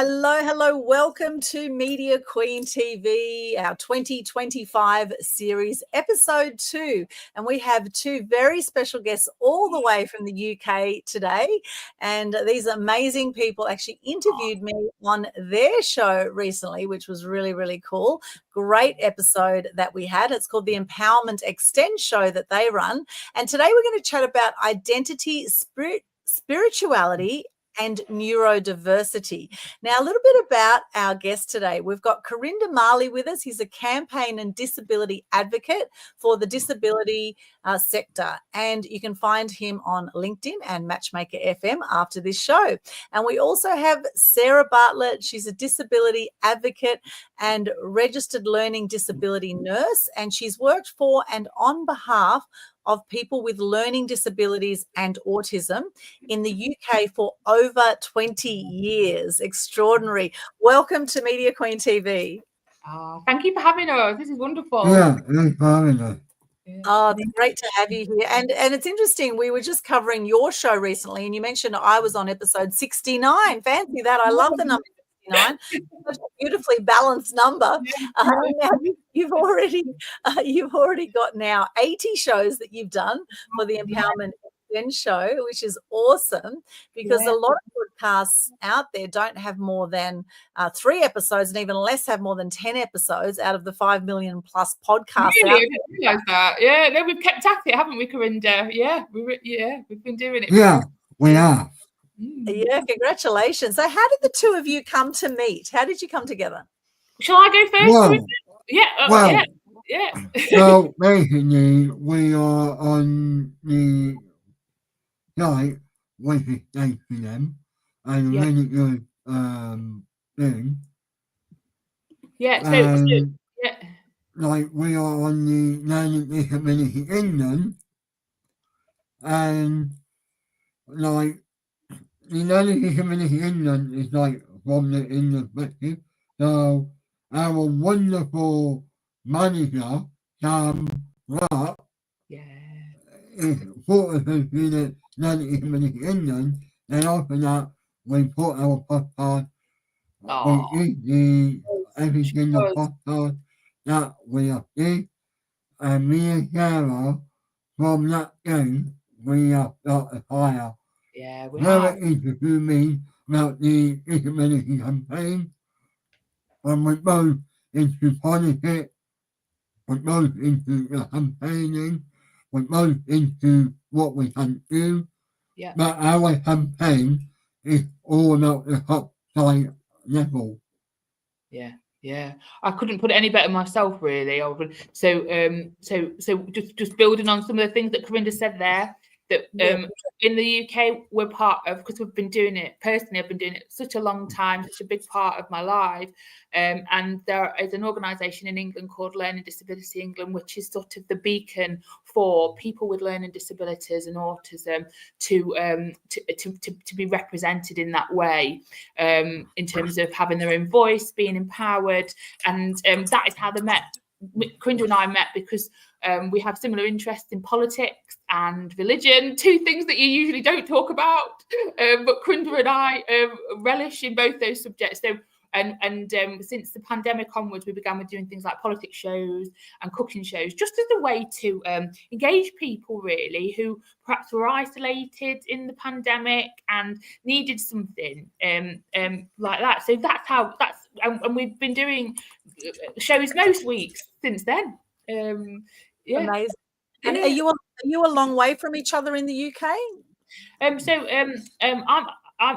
Hello. Welcome to Media Queen TV, our 2025 series, episode 2. And we have two very special guests all the way from the UK today. And these amazing people actually interviewed me on their show recently, which was really, really cool. Great episode that we had. It's called the Empowerment Extend show that they run. And today we're going to chat about identity, spirituality, and neurodiversity. Now, a little bit about our guest today. We've got Carinder Malhi with us. He's a campaign and disability advocate for the disability sector. And you can find him on LinkedIn and Matchmaker FM after this show. And we also have Sarah Bartlett. She's a disability advocate and registered learning disability nurse. And she's worked for and on behalf of people with learning disabilities and autism in the UK for over 20 years. Extraordinary. Welcome to Media Queen TV. Oh, thank you for having us. This is wonderful. Yeah, thanks for having us. Oh, it's great to have you here. And it's interesting, we were just covering your show recently and you mentioned I was on episode 69. Fancy that. I love the number 69. Such a beautifully balanced number. Now you've already got now 80 shows that you've done for the Empowerment Extend show, which is awesome because a lot of podcasts out there don't have more than 3 episodes and even less have more than 10 episodes out of the 5 million plus podcasts really? out there. I didn't realise that. Yeah, no, we've kept at it, haven't we, Carinder? Yeah, we've been doing it. Yeah, we are. Yeah, congratulations. So how did the two of you come to meet? How did you come together? Shall I go first? Well, Yeah. So basically, we are on the site with the HCM and really good thing. Yeah, Like we are on the Learning Disability England, and like the Learning Disability England is like from the English perspective. So our wonderful manager, Sam Rock, is sort of the Learning Disability England, and after that we put our podcast, we eat every single podcast that we have did, and me and Sarah, from that day, we have started fire. Yeah, we Sarah have. interviewed me about the disability campaign, and we both into politics, we both into the campaigning, we both into what we can do. Yeah. But our campaign is all about the top side level. Yeah. I couldn't put it any better myself, really. So just building on some of the things that Carinder said there, that in the UK we're part of, because we've been doing it personally. I've been doing it such a long time, such a big part of my life. And there is an organisation in England called Learning Disability England, which is sort of the beacon for people with learning disabilities and autism to be represented in that way, in terms of having their own voice, being empowered, and that is how they met. Carinder and I met because we have similar interests in politics and religion, two things that you usually don't talk about, but Carinder and I relish in both those subjects. So and since the pandemic onwards, we began with doing things like politics shows and cooking shows, just as a way to engage people really who perhaps were isolated in the pandemic and needed something like that. So and we've been doing shows most weeks since then. Amazing. And are you a long way from each other in the UK?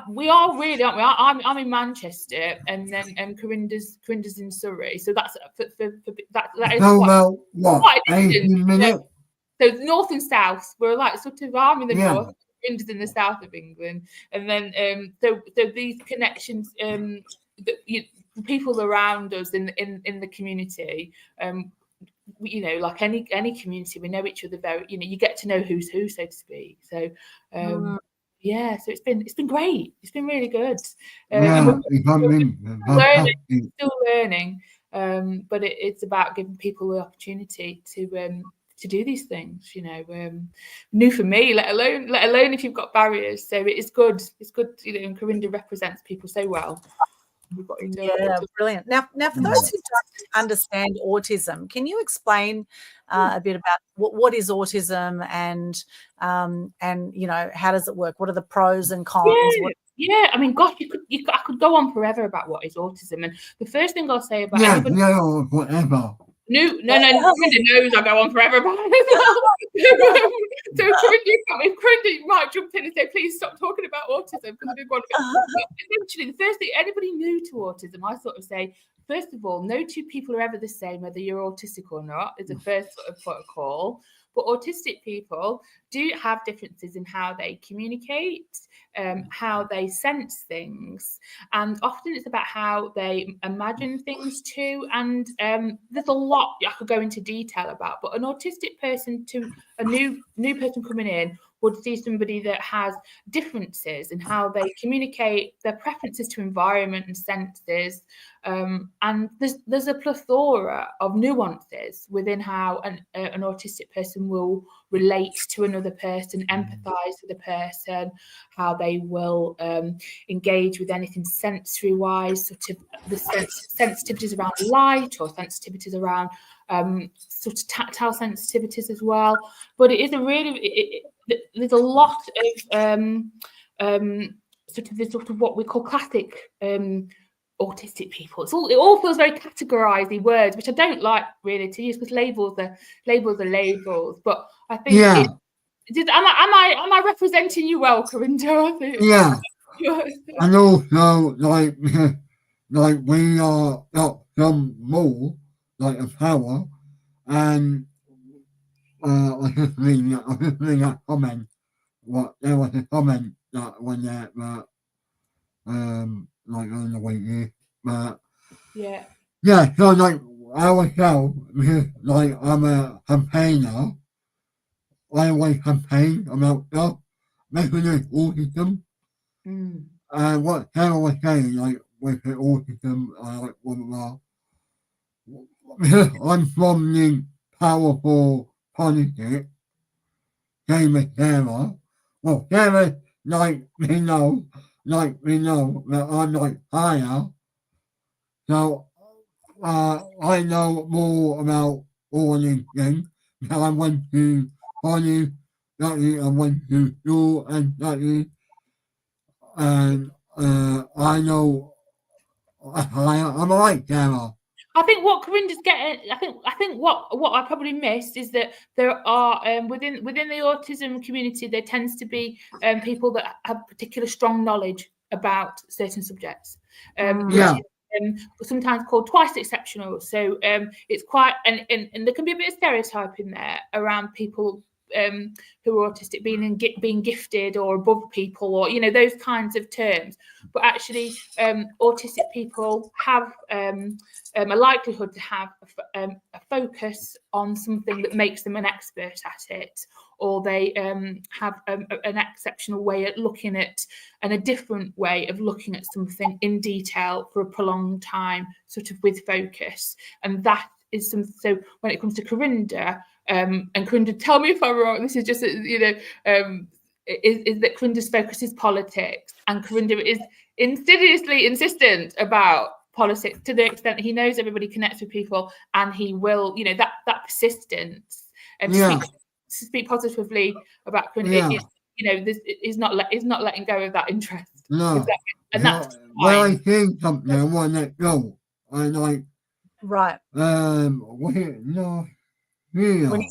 We are really, aren't we? I'm in Manchester, and then Carinder's in Surrey. So that's that is quite a distance. So north and south, we're like sort of, I'm in the north, Carinder's in the south of England, and then so these connections, the people around us in the community, like any community, we know each other very. You get to know who's who, so to speak. So. Yeah, so it's been great. It's been really good. We're still learning, but it's about giving people the opportunity to do these things. New for me, let alone if you've got barriers. So it is good. It's good. And Carinder represents people so well. We've got into Yeah, brilliant. Now, for those who don't understand autism, can you explain a bit about what is autism and you know, how does it work? What are the pros and cons? Yeah. I mean, gosh, I could go on forever about what is autism. And the first thing I'll say about anybody, whatever. No, Carinder knows I go on forever about it. So Carinder might jump in and say, please stop talking about autism, because I did want to. Essentially, the first thing, anybody new to autism, I sort of say, first of all, no two people are ever the same, whether you're autistic or not, is the first sort of protocol. But autistic people do have differences in how they communicate, how they sense things, and often it's about how they imagine things too. And there's a lot I could go into detail about, but an autistic person to a new person coming in would see somebody that has differences in how they communicate, their preferences to environment and senses, and there's a plethora of nuances within how an autistic person will relate to another person, empathise with a person, how they will engage with anything sensory-wise, sort of the sensitivities around light or sensitivities around sort of tactile sensitivities as well. But it is a really there's a lot of sort of what we call classic autistic people. It all feels very categorizing words, which I don't like really to use, because labels are labels. But I think am I representing you well, Carinder? Yeah. And also, like we are got some more like a power, and I just read that comment. What there was a comment that one there that like on the way here, but yeah. So like ourselves, because like I'm a campaigner, I always campaign about stuff, making it autism. And what Sarah was saying, like with the autism, like blah blah blah. I'm from the powerful politics, same as Sarah. Well, Sarah, like we know that I'm like higher, so I know more about all these things. So I went to college, I went to school and studied, and I know I'm alright, Sarah. I think what Carinder's getting, I think what I probably missed is that there are within the autism community, there tends to be people that have particular strong knowledge about certain subjects, which is sometimes called twice exceptional. So it's quite, and there can be a bit of stereotype in there around people who are autistic being gifted or above people, or those kinds of terms. But actually, autistic people have a likelihood to have a focus on something that makes them an expert at it, or they have an exceptional way at looking at, and a different way of looking at something in detail for a prolonged time, sort of with focus. And that is some. So when it comes to Carinder, and Carinder, tell me if I'm wrong, this is just is that Carinder's focus is politics, and Carinder is insidiously insistent about politics to the extent he knows everybody connects with people, and he will, that persistence and speak positively about Carinder. He's not letting go of that interest. No, and that's when I see something, I want to let go. I like right. When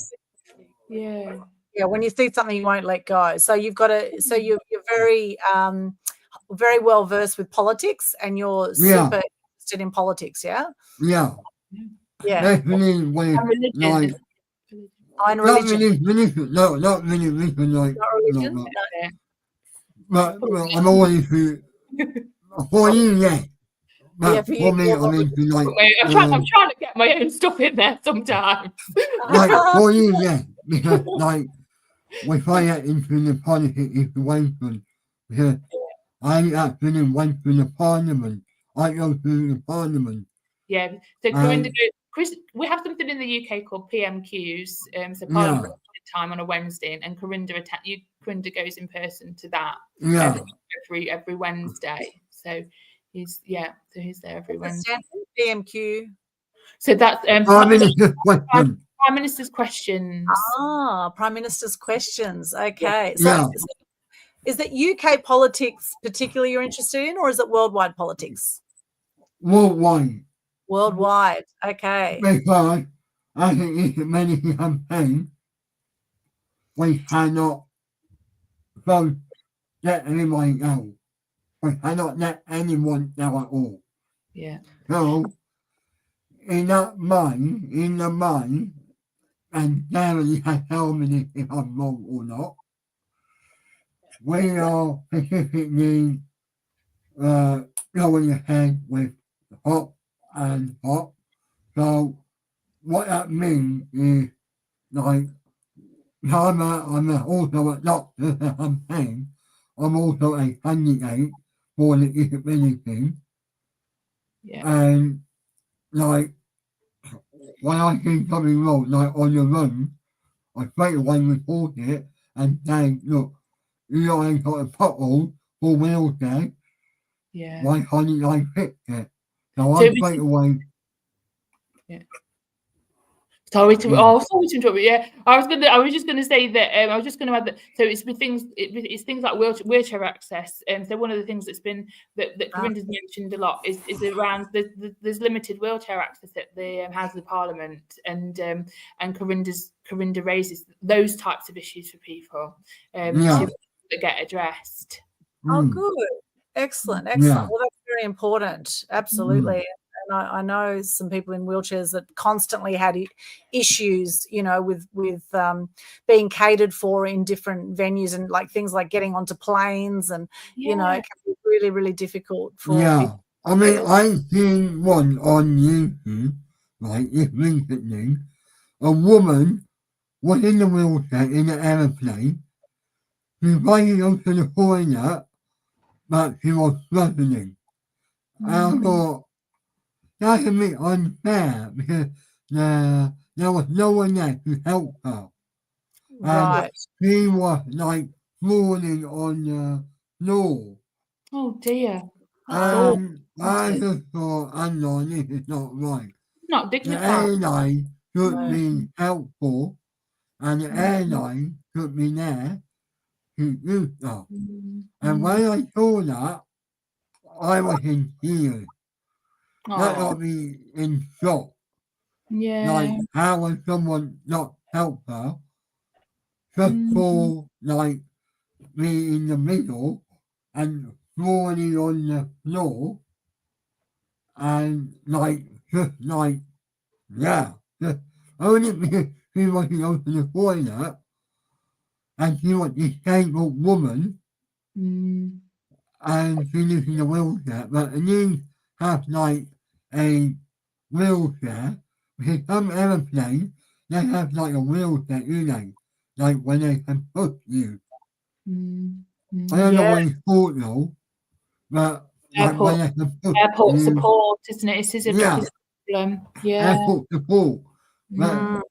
you see something, you won't let go. So you've got to. So you're very very well versed with politics, and you're super interested in politics. Yeah. Definitely when like. And religion. Not religion, like. Not religion. But I'm always for you, yeah. But for me, I'm into like. I'm trying to get my own stuff in there sometimes. Like for you, yeah, because like if I get into the politics situation, because I actually went to the parliament. I go to the parliament. Yeah. So Carinder, we have something in the UK called PMQs, so Parliament time on a Wednesday, and Carinder goes in person to that every Wednesday. So He's there every What's Wednesday. it stand for? PMQ. So that's Prime Minister's questions. Prime Minister's questions. Okay. Yeah. So is it UK politics particularly you're interested in, or is it worldwide politics? Worldwide. Worldwide. Okay. Because as it is a many campaign, we cannot let anyone go. We cannot let anyone go at all. Yeah. So, in the mind, and Gary has told me if I'm wrong or not, we are specifically going ahead with hot and hot. So, what that means is, like, I'm also a doctor for campaign. I'm also a candidate for the disability. Yeah. And, like, when I see something wrong, like on the road, I straight away report it and say, look, you ain't got a pothole for wheelchair. Yeah. Why can't I fix it? So I straight away. Yeah. Sorry to interrupt, but yeah, I was just gonna say that I was just gonna add that. So it's things like wheelchair access, and so one of the things that's been that Carinder's mentioned a lot is around there's limited wheelchair access at the House of Parliament, and Carinder raises those types of issues for people to get addressed. Oh, good, excellent. Yeah. Well, that's very important. Absolutely. And I know some people in wheelchairs that constantly had issues, with being catered for in different venues, and like things like getting onto planes, and it can be really, really difficult for people. I mean, I've seen one on YouTube, like this recently. A woman was in the wheelchair in an aeroplane. She wanted to go to the toilet, but she was struggling. And I thought, that's a bit unfair because there was no one there to help her. Right. And she was like falling on the floor. Oh dear. And I just thought, no, this is not right. Not The dignified. airline should be helpful, and the airline should be there to do stuff. And when I saw that, I was in tears. That got me in shock. Yeah. Like, how would someone not help her? Just for, like, me in the middle and falling on the floor. And, like, just only because she wanted to go to the toilet and she was a disabled woman and she lives in a wheelchair, but you have like a wheelchair, because some aeroplanes, they have like a wheelchair, like when they can push you. I don't know what it's called though, but like when they can push airport you. support, isn't it? It's a problem. Yeah. Airport support. But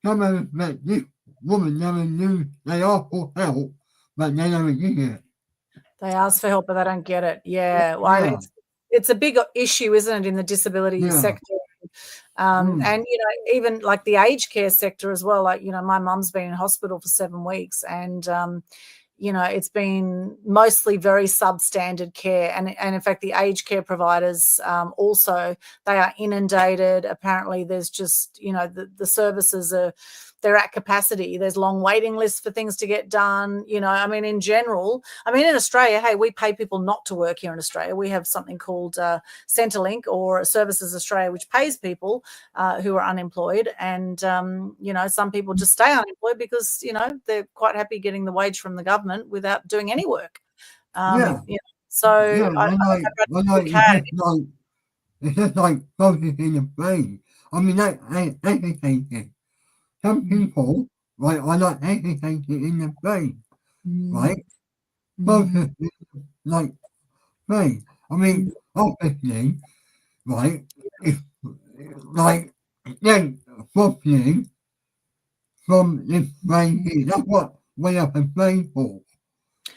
some of them, this woman never knew they asked for help, but they never did it. They ask for help, but they don't get it. Yeah. Well, it's a big issue, isn't it, in the disability sector? And, even like the aged care sector as well. Like, my mum's been in hospital for 7 weeks, and, it's been mostly very substandard care. And in fact, the aged care providers also, they are inundated. Apparently there's just, the services they're at capacity. There's long waiting lists for things to get done. I mean, in general, in Australia, hey, we pay people not to work here in Australia. We have something called Centrelink or Services Australia, which pays people who are unemployed. And, some people just stay unemployed because, they're quite happy getting the wage from the government without doing any work. So it's just like focusing the brain. I mean, that's educated. Some people, right, are not educated in the brain, right? Focusing like brain. I mean, obviously, right, it's like then functioning from this brain here. That's what we have a brain for.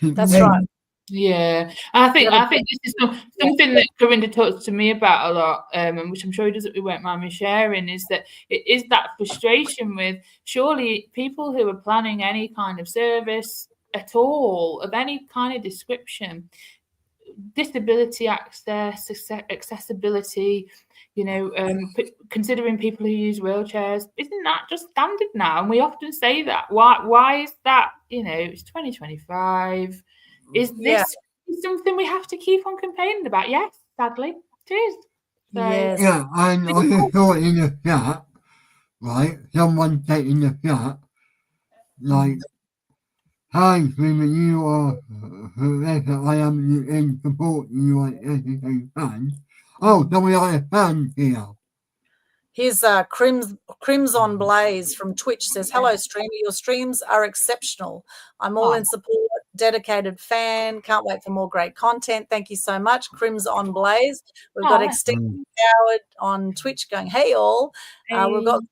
That's right. Yeah, I think this is something that Carinder talks to me about a lot, and which I'm sure he doesn't. We won't mind me sharing. Is that it is that frustration with surely people who are planning any kind of service at all of any kind of description, disability access, accessibility. Considering people who use wheelchairs, isn't that just standard now? And we often say that. Why is that? It's 2025. Is this something we have to keep on complaining about? Yes, sadly, it is. So, Yes. Yeah, and I just saw it in the chat, right? Someone said in the chat, like, hi, Freeman, you are whoever I am in support you are educating fans. Oh, so we are a fan here. Here's Crimson Blaze from Twitch says, hello, streamer. Your streams are exceptional. I'm all in support. Dedicated fan. Can't wait for more great content. Thank you so much, Crimson Blaze. We've got Extinction Howard on Twitch going, hey, all. We've got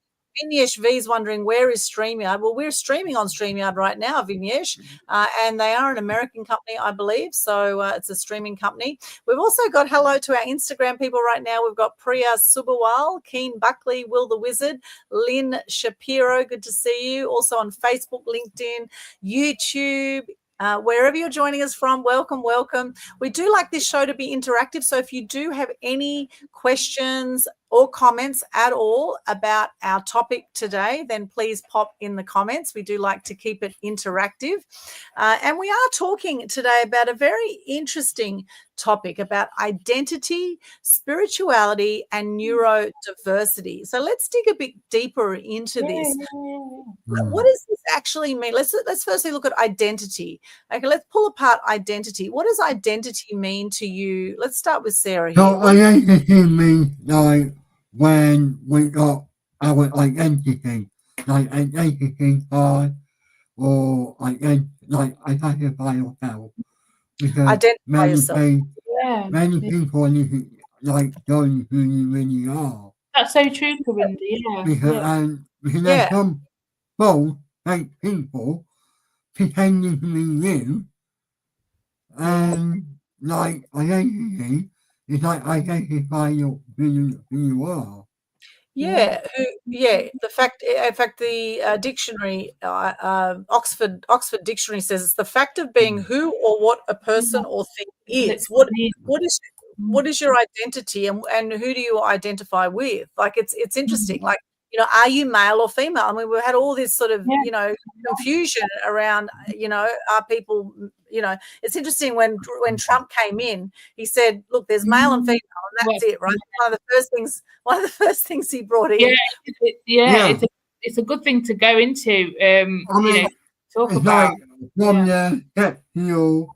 Vignesh V's wondering, where is StreamYard? Well, we're streaming on StreamYard right now, Vignesh, and they are an American company, I believe, so it's a streaming company. We've also got hello to our Instagram people right now. We've got Priya Subawal, Keen Buckley, Will the Wizard, Lynn Shapiro, good to see you. Also on Facebook, LinkedIn, YouTube, wherever you're joining us from, welcome. We do like this show to be interactive, so if you do have any questions or comments at all about our topic today, then please pop in the comments. We do like to keep it interactive. And we are talking today about a very interesting topic about identity, spirituality, and neurodiversity. So let's dig a bit deeper into this. What does this actually mean? Let's firstly look at identity. Okay, let's pull apart identity. What does identity mean to you? Let's start with Sarah here. So identity means like when we got our identity, like identity card or identify yourself. Because identify yourself. Many people need like knowing who you really are. That's so true, Carinder. Yeah. Because there's some false fake people pretending to be you, and like identity is like identify who you are. Yeah. The fact, in fact, the dictionary, Oxford Dictionary says it's the fact of being who or what a person or thing is. What is your identity, and who do you identify with? Like, it's interesting. Like, are you male or female? I mean, we've had all this sort of, confusion around, are people, it's interesting when Trump came in, he said, look, there's male and female, and that's it, right? One of the first things he brought in. It's a good thing to go into, talk about. Like from the sexual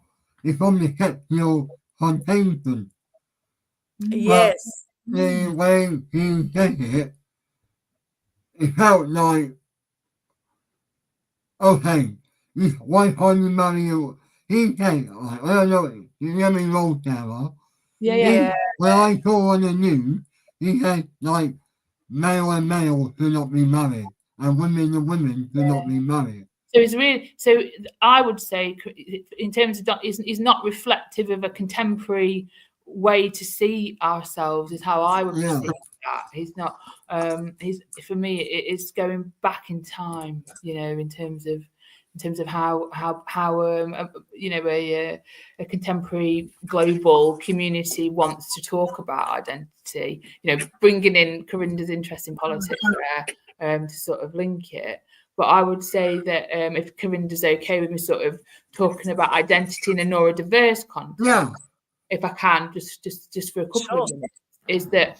contention. Yes. But the way he said it felt like, okay, why can't you marry you? He said, like, I don't know, you let me roll Sarah. When I saw on the news, he said, like, male and male should not be married, and women and women should not be married. So it's really, so I would say, in terms of that, is not reflective of a contemporary way to see ourselves, is how I would perceive that. He's not. For me, it's going back in time. In terms of how a contemporary global community wants to talk about identity. Bringing in Carinder's interest in politics there to sort of link it. But I would say that if Carinder's okay with me sort of talking about identity in a neurodiverse context, if I can, just for a couple of minutes, is that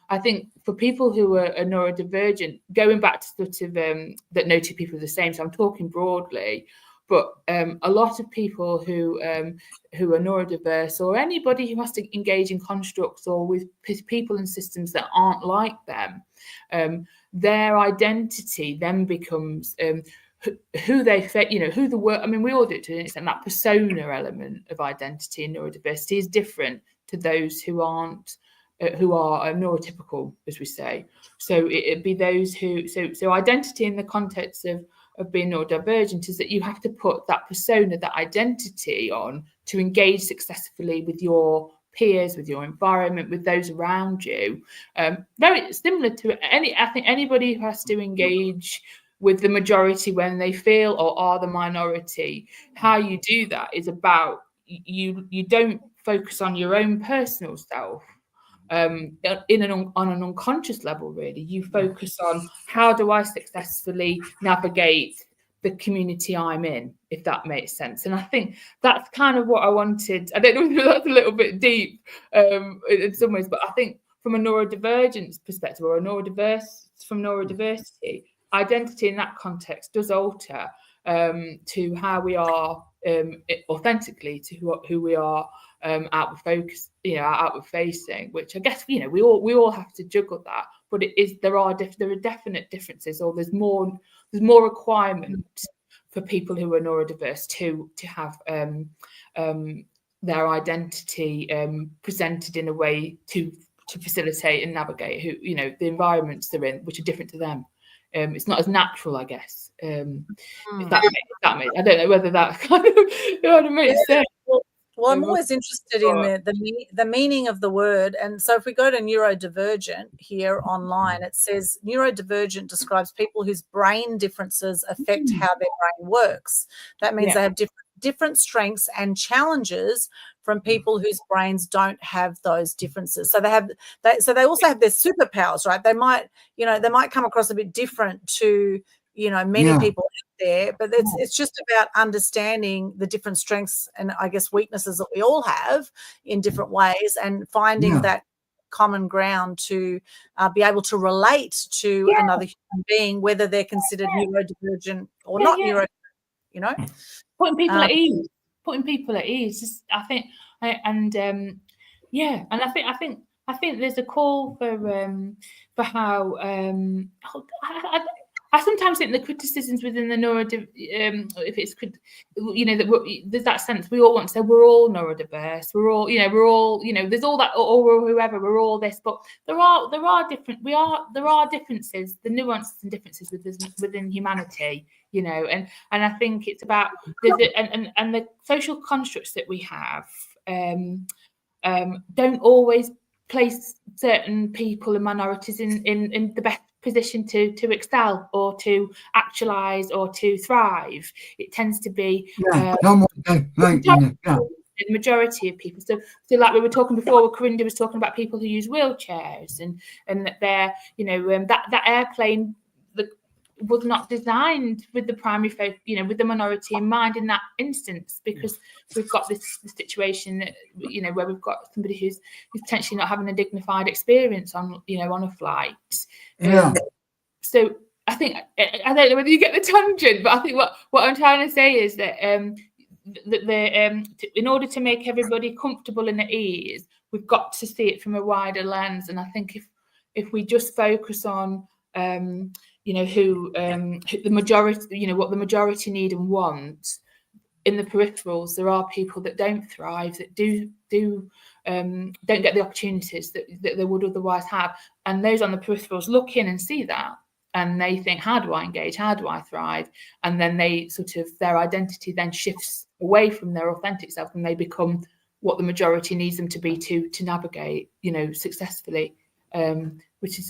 I think for people who are neurodivergent, going back to sort of that no two people are the same, so I'm talking broadly, but a lot of people who are neurodiverse, or anybody who has to engage in constructs or with people and systems that aren't like them, their identity then becomes who they who the work. I mean, we all do it to an extent. That persona element of identity and neurodiversity is different to those who aren't, who are neurotypical, as we say. So it'd be those who, so identity in the context of being neurodivergent is that you have to put that persona, that identity on to engage successfully with your peers, with your environment, with those around you. Very similar to I think anybody who has to engage with the majority when they feel or are the minority. How you do that is about you don't focus on your own personal self on an unconscious level. Really, you focus on how do I successfully navigate the community I'm in, if that makes sense. And I think that's kind of what I wanted. I don't know if that's a little bit deep in some ways, but I think from a neurodivergence perspective, or from neurodiversity, identity in that context does alter to how we are authentically, to who we are outward focus, outward facing, which I guess we all have to juggle that. But there are definite differences, or there's more requirement for people who are neurodiverse to have their identity presented in a way to facilitate and navigate the environments they're in, which are different to them. It's not as natural, I guess. If that makes, I don't know whether that kind of makes sense. Well, I'm always interested in the meaning of the word. And so if we go to neurodivergent here online, it says neurodivergent describes people whose brain differences affect how their brain works. That means they have different strengths and challenges from people whose brains don't have those differences. So they also have their superpowers, right? They might come across a bit different to many people out there, but it's just about understanding the different strengths and I guess weaknesses that we all have in different ways, and finding that common ground to be able to relate to another human being, whether they're considered neurodivergent or not neurodivergent. Putting people at ease. Just, I think, and I think there's a call for how I sometimes think the criticisms within the there's that sense we all want to say we're all neurodiverse, we're all there's all that, or whoever, we're all this, but there are differences, the nuances and differences within humanity, and I think it's about and the social constructs that we have don't always place certain people and minorities in the best position to excel or to actualize or to thrive. It tends to be the majority of people. So like we were talking before, Carinder was talking about people who use wheelchairs, and that they're that airplane was not designed with the primary focus, with the minority in mind in that instance, because we've got this situation that, where we've got somebody who's potentially not having a dignified experience on a flight. So I think, I don't know whether you get the tangent, but I think what I'm trying to say is that in order to make everybody comfortable and at ease, we've got to see it from a wider lens. And I think if we just focus on who the majority, what the majority need and want, in the peripherals, there are people that don't thrive, that don't get the opportunities that they would otherwise have, and those on the peripherals look in and see that, and they think, how do I engage, how do I thrive? And then they their identity then shifts away from their authentic self, and they become what the majority needs them to be to navigate successfully, which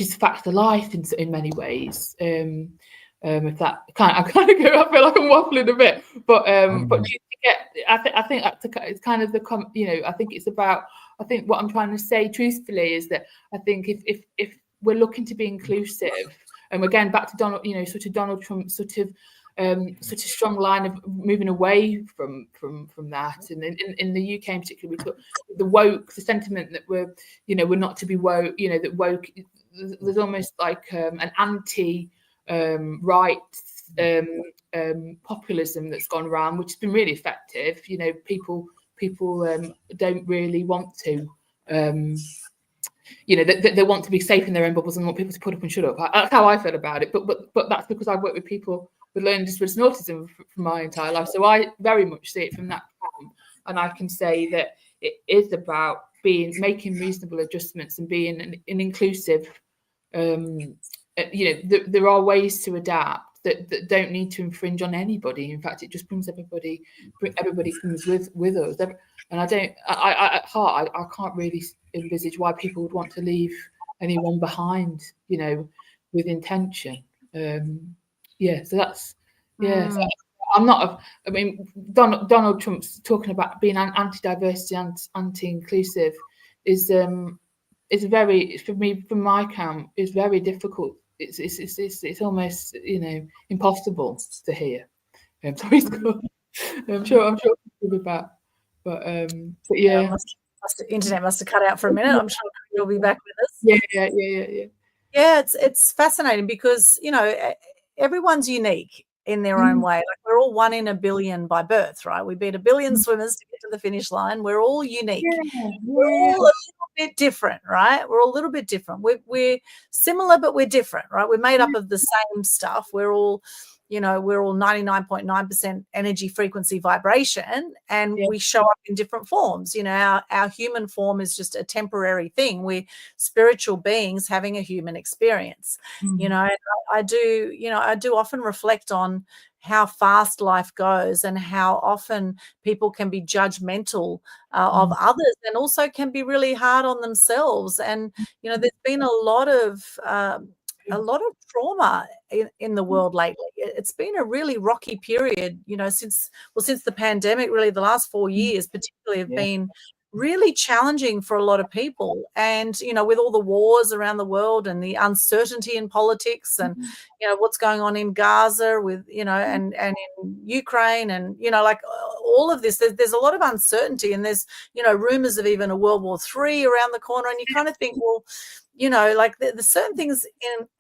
is fact of life in many ways. If that I feel like I'm waffling a bit, but you get, I think it's kind of I think it's about, I think what I'm trying to say truthfully is that I think if we're looking to be inclusive, and again back to Donald, Donald Trump's sort of strong line of moving away from that, and in the UK in particular, we took the sentiment that we're not to be woke, that woke, there's almost like an anti right populism that's gone around, which has been really effective. People don't really want to they want to be safe in their own bubbles and want people to put up and shut up. That's how I feel about it, but that's because I've worked with people with learning disability and autism for my entire life, so I very much see it from that point, and I can say that it is about making reasonable adjustments and being an inclusive there are ways to adapt that don't need to infringe on anybody. In fact, it just brings everybody comes with us. And I at heart, I can't really envisage why people would want to leave anyone behind, with intention. So that's, So I'm not, I mean, Donald Trump's talking about being anti-diversity and anti-inclusive is very, for me, from my camp, is very difficult. It's almost, impossible to hear. Sorry, I'm sure we'll be back. But yeah. Internet must have cut out for a minute. I'm sure you'll be back with us. Yeah. Yeah, it's fascinating because, everyone's unique in their own way. Like, we're all 1 in a billion by birth, right? We beat 1 billion swimmers to get to the finish line. We're all unique. We're all a little bit different, right? We're all a little bit different. We're similar, but we're different, right? We're made up of the same stuff. We're all 99.9% energy, frequency, vibration, and we show up in different forms. Our human form is just a temporary thing. We're spiritual beings having a human experience. And I do often reflect on how fast life goes and how often people can be judgmental of others, and also can be really hard on themselves. And there's been a lot of trauma in the world lately. It's been a really rocky period, since the pandemic. Really, the last 4 years particularly have been really challenging for a lot of people. And, with all the wars around the world and the uncertainty in politics and, what's going on in Gaza with, and in Ukraine and, like all of this, there's a lot of uncertainty, and there's, rumors of even a World War III around the corner. And you kind of think, well, like there's certain things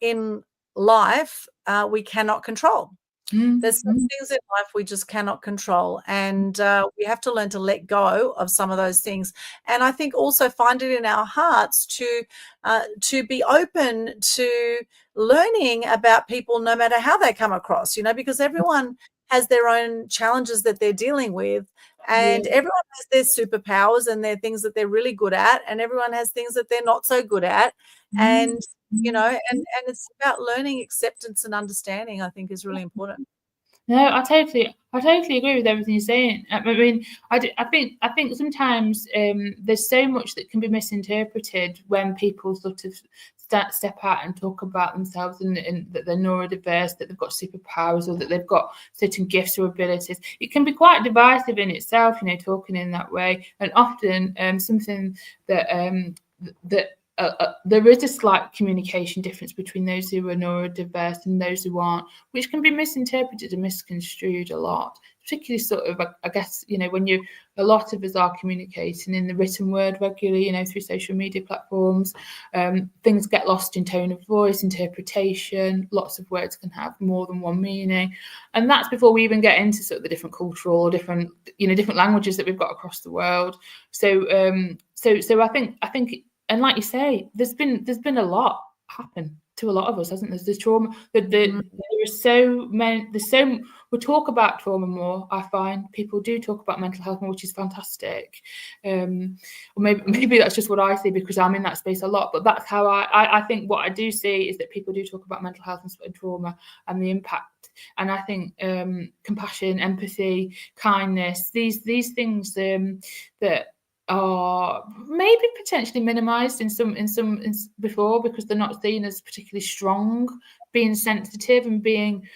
in life we cannot control. There's some things in life we just cannot control, and we have to learn to let go of some of those things. And I think also find it in our hearts to be open to learning about people, no matter how they come across, because everyone has their own challenges that they're dealing with, and everyone has their superpowers and their things that they're really good at, and everyone has things that they're not so good at. And and it's about learning acceptance and understanding, I think, is really important. No, I totally agree with everything you're saying. I mean, I think sometimes there's so much that can be misinterpreted when people sort of step out and talk about themselves and that they're neurodiverse, that they've got superpowers, or that they've got certain gifts or abilities. It can be quite divisive in itself, talking in that way, and often something that there is a slight communication difference between those who are neurodiverse and those who aren't, which can be misinterpreted and misconstrued a lot, particularly sort of, I guess, when a lot of us are communicating in the written word regularly, through social media platforms, things get lost in tone of voice, interpretation. Lots of words can have more than one meaning. And that's before we even get into sort of the different cultural or different languages that we've got across the world. So I think, and like you say, there's been a lot happen to a lot of us, hasn't there? There's trauma. There are so many. We talk about trauma more. I find people do talk about mental health more, which is fantastic. Or maybe that's just what I see because I'm in that space a lot. But that's how I think what I do see is that people do talk about mental health and trauma and the impact. And I think compassion, empathy, kindness, these things that are maybe potentially minimized in some before because they're not seen as particularly strong, being sensitive and being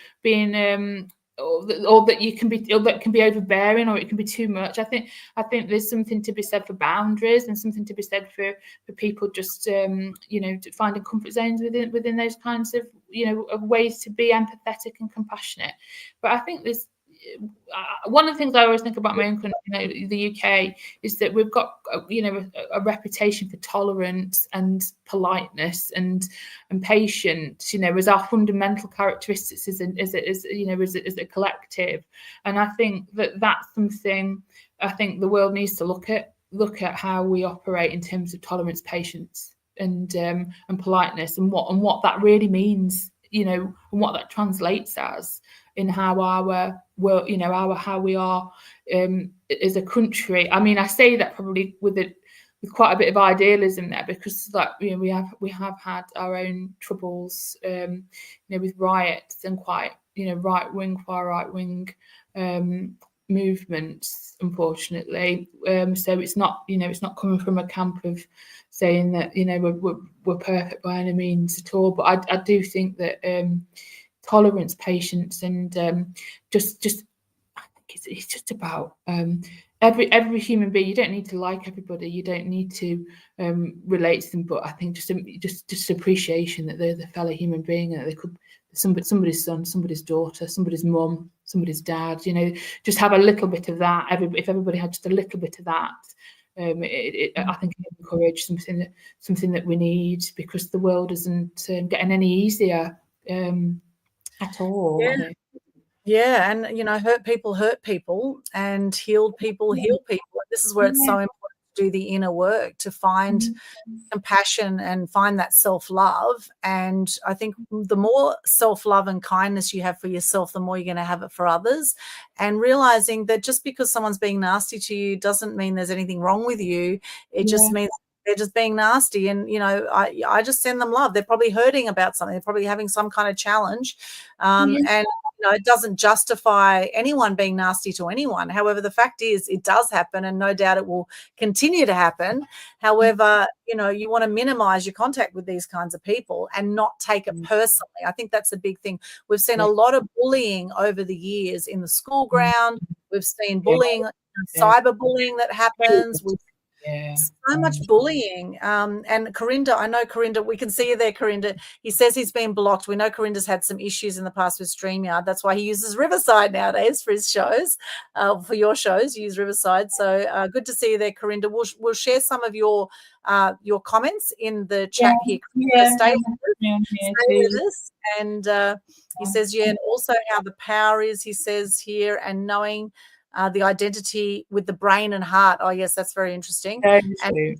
or that you can be, or that can be overbearing, or it can be too much. I think there's something to be said for boundaries and something to be said for people just finding comfort zones within those kinds of of ways to be empathetic and compassionate. But I think there's one of the things I always think about my own country, the UK, is that we've got a reputation for tolerance and politeness and patience, as our fundamental characteristics as a collective. And I think that's something I think the world needs to look at how we operate in terms of tolerance, patience, and politeness, and what that really means, and what that translates as in how how we are as a country. I mean, I say that probably with quite a bit of idealism there, because like, you know, we have had our own troubles, you know, with riots and quite, you know, far right wing movements, unfortunately. So it's not, you know, it's not coming from a camp of saying that, you know, we're perfect by any means at all. But I do think that tolerance, patience, and just I think it's just about every human being. You don't need to like everybody, you don't need to relate to them, but I think just appreciation that they're the fellow human being, and that they could somebody's son, somebody's daughter, somebody's mum, somebody's dad. You know, just have a little bit of that. If everybody had just a little bit of that, I think it encourage something that we need, because the world isn't getting any easier at all. Yeah. Yeah, and you know, hurt people, and healed people heal people. This is where it's so important to do the inner work, to find compassion and find that self-love. And I think the more self-love and kindness you have for yourself, the more you're going to have it for others. And realizing that just because someone's being nasty to you doesn't mean there's anything wrong with you. It just means they're just being nasty. And, you know, I just send them love. They're probably hurting about something. They're probably having some kind of challenge. And, you know, it doesn't justify anyone being nasty to anyone. However, the fact is it does happen, and no doubt it will continue to happen. However, you know, you want to minimize your contact with these kinds of people and not take it personally. I think that's a big thing. We've seen a lot of bullying over the years in the school ground. We've seen bullying, cyberbullying that happens. So much bullying. And Carinder, I know Carinder, we can see you there, Carinder. He says he's been blocked. We know Carinder's had some issues in the past with StreamYard. That's why he uses Riverside nowadays for his shows. For your shows, you use Riverside. So good to see you there, Carinder. We'll share some of your comments in the chat here. Stay with us. And he says, and also how the power is, he says here, and knowing the identity with the brain and heart. Oh, yes, that's very interesting. And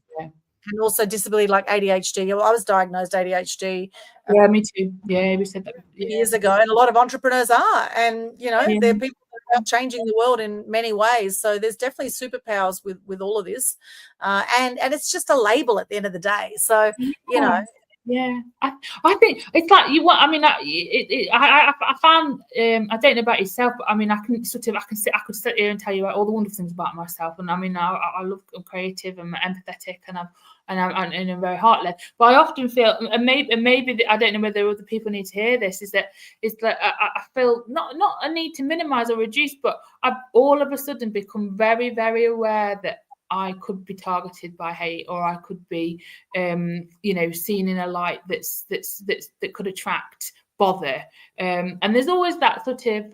also disability like ADHD. Well, I was diagnosed ADHD. Yeah, me too. Yeah, we said that years ago, and a lot of entrepreneurs are. And, you know, they're people that are changing the world in many ways. So there's definitely superpowers with all of this. And it's just a label at the end of the day. So, you know. Yeah, I think it's like you want. I mean, I found. I don't know about yourself, but I mean, I could sit here and tell you all the wonderful things about myself. And I mean, I love. I'm creative and empathetic, and I'm very heart-led. But I often feel, and maybe I don't know whether other people need to hear this. Is that I feel not a need to minimise or reduce, but I've all of a sudden become very, very aware that I could be targeted by hate, or I could be, you know, seen in a light that could attract bother. And there's always that sort of,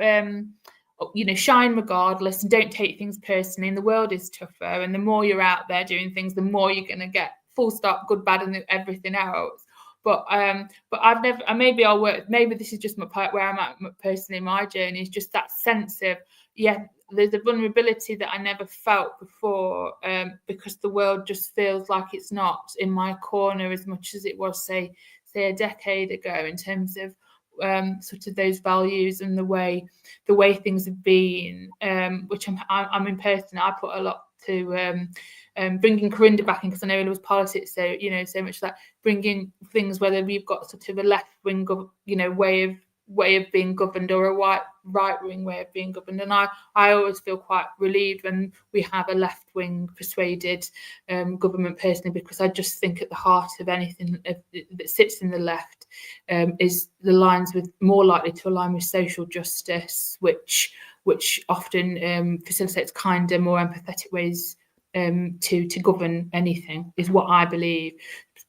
you know, shine regardless and don't take things personally. And the world is tougher, and the more you're out there doing things, the more you're going to get. Full stop, good, bad, and everything else. But I've never. And maybe I'll work. Maybe this is just my part where I'm at personally in my journey. Is just that sense of there's a vulnerability that I never felt before, because the world just feels like it's not in my corner as much as it was, say a decade ago, in terms of sort of those values and the way things have been, which I'm in person. I put a lot to bringing Carinder back in, because I know it was politics, so you know, so much that bringing things, whether we've got sort of a left wing, you know, way of being governed, or a right wing way of being governed. And I always feel quite relieved when we have a left wing persuaded government, personally, because I just think at the heart of anything that sits in the left is the lines with more likely to align with social justice, which often facilitates kinder, more empathetic ways to govern anything, is what I believe.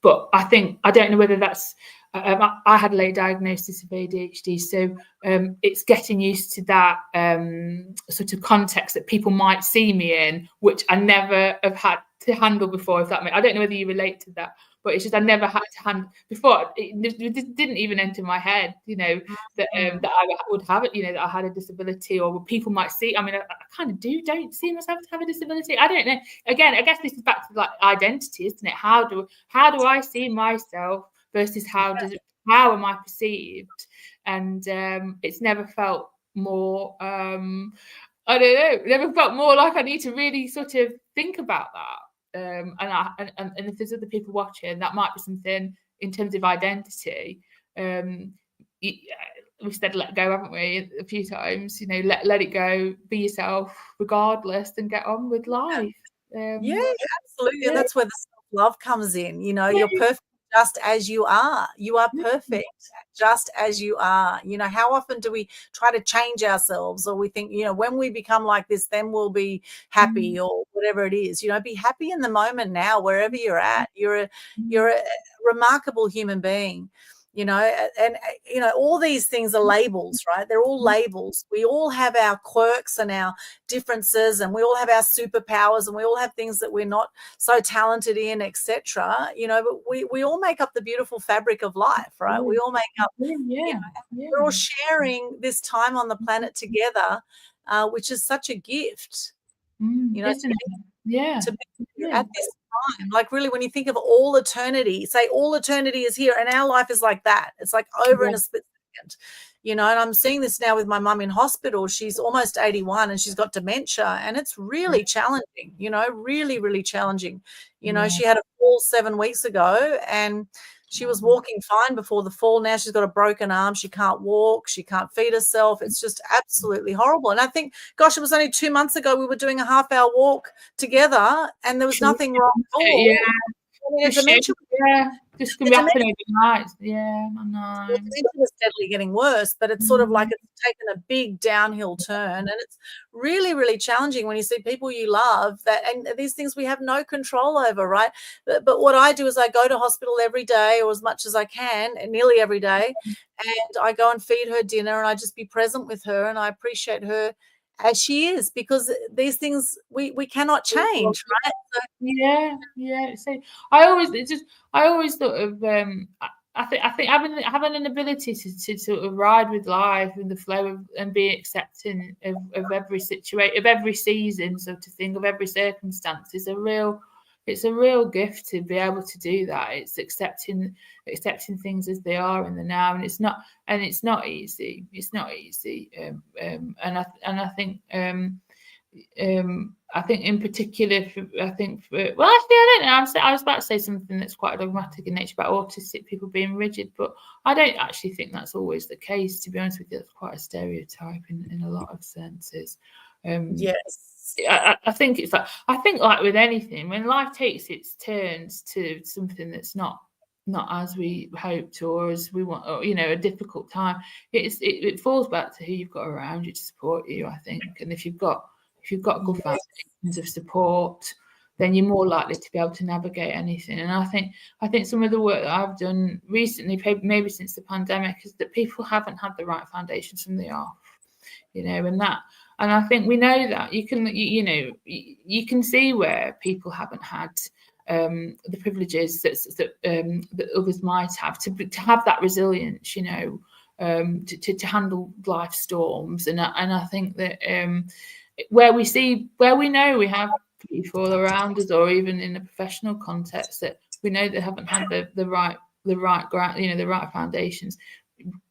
But I don't know whether that's I had a late diagnosis of ADHD, so it's getting used to that sort of context that people might see me in, which I never have had to handle before. If that makes, I don't know whether you relate to that, but it's just I never had to handle before. It didn't even enter my head, you know, that I would have it, you know, that I had a disability, or people might see. I mean, I kind of don't see myself to have a disability. I don't know. Again, I guess this is back to like identity, isn't it? How do I see myself versus how am I perceived? And it's never felt more. I don't know. Never felt more like I need to really sort of think about that. and if there's other people watching, that might be something in terms of identity. We've said let go, haven't we, a few times? You know, let it go, be yourself regardless, and get on with life. Yeah, absolutely. Yeah. And that's where the self-love comes in. You know, you're perfect just as you are. You are perfect just as you are. You know, how often do we try to change ourselves, or we think, you know, when we become like this, then we'll be happy, or whatever it is. You know, be happy in the moment now, wherever you're at. You're a remarkable human being. You know, and you know, all these things are labels, right? They're all labels. We all have our quirks and our differences, and we all have our superpowers, and we all have things that we're not so talented in, etc. You know, but we all make up the beautiful fabric of life, right? We all make up, you know, we're all sharing this time on the planet together, which is such a gift. You know, to be at this time, like really, when you think of all eternity, say all eternity is here, and our life is like that. It's like over in a split second, you know. And I'm seeing this now with my mum in hospital. She's almost 81 and she's got dementia, and it's really challenging, you know, really challenging. You know, she had a fall 7 weeks ago, and she was walking fine before the fall. Now she's got a broken arm. She can't walk. She can't feed herself. It's just absolutely horrible. And I think, gosh, it was only 2 months ago we were doing a half-hour walk together, and there was nothing wrong at all. Yeah. I mean, dementia, just can be happening overnight. Yeah, I know. Dementia is steadily getting worse, but it's sort of like it's taken a big downhill turn, and it's really challenging when you see people you love that, and these things we have no control over, right? But what I do is I go to hospital every day, or as much as I can, and nearly every day, and I go and feed her dinner, and I just be present with her, and I appreciate her as she is, because these things we cannot change, right? So, yeah. So I always thought of I think having an ability to sort of ride with life and the flow and be accepting of every situation, of every season, sort of thing, of every circumstance is it's a real gift to be able to do that. It's accepting things as they are in the now, and it's not easy. It's not easy. And I think in particular, well, actually, I don't know. I was about to say something that's quite dogmatic in nature about autistic people being rigid, but I don't actually think that's always the case. To be honest with you, that's quite a stereotype in a lot of senses. yes. I think it's like with anything, when life takes its turns to something that's not as we hoped or as we want, or, you know, a difficult time, it falls back to who you've got around you to support you, I think. And if you've got good foundations of support, then you're more likely to be able to navigate anything. And I think some of the work that I've done recently, maybe since the pandemic, is that people haven't had the right foundations from the off, you know, and I think we know that you can see where people haven't had the privileges that others might have to have that resilience, you know, to handle life storms. And I think that where we know we have people around us, or even in a professional context, that we know they haven't had the right ground, you know, the right foundations,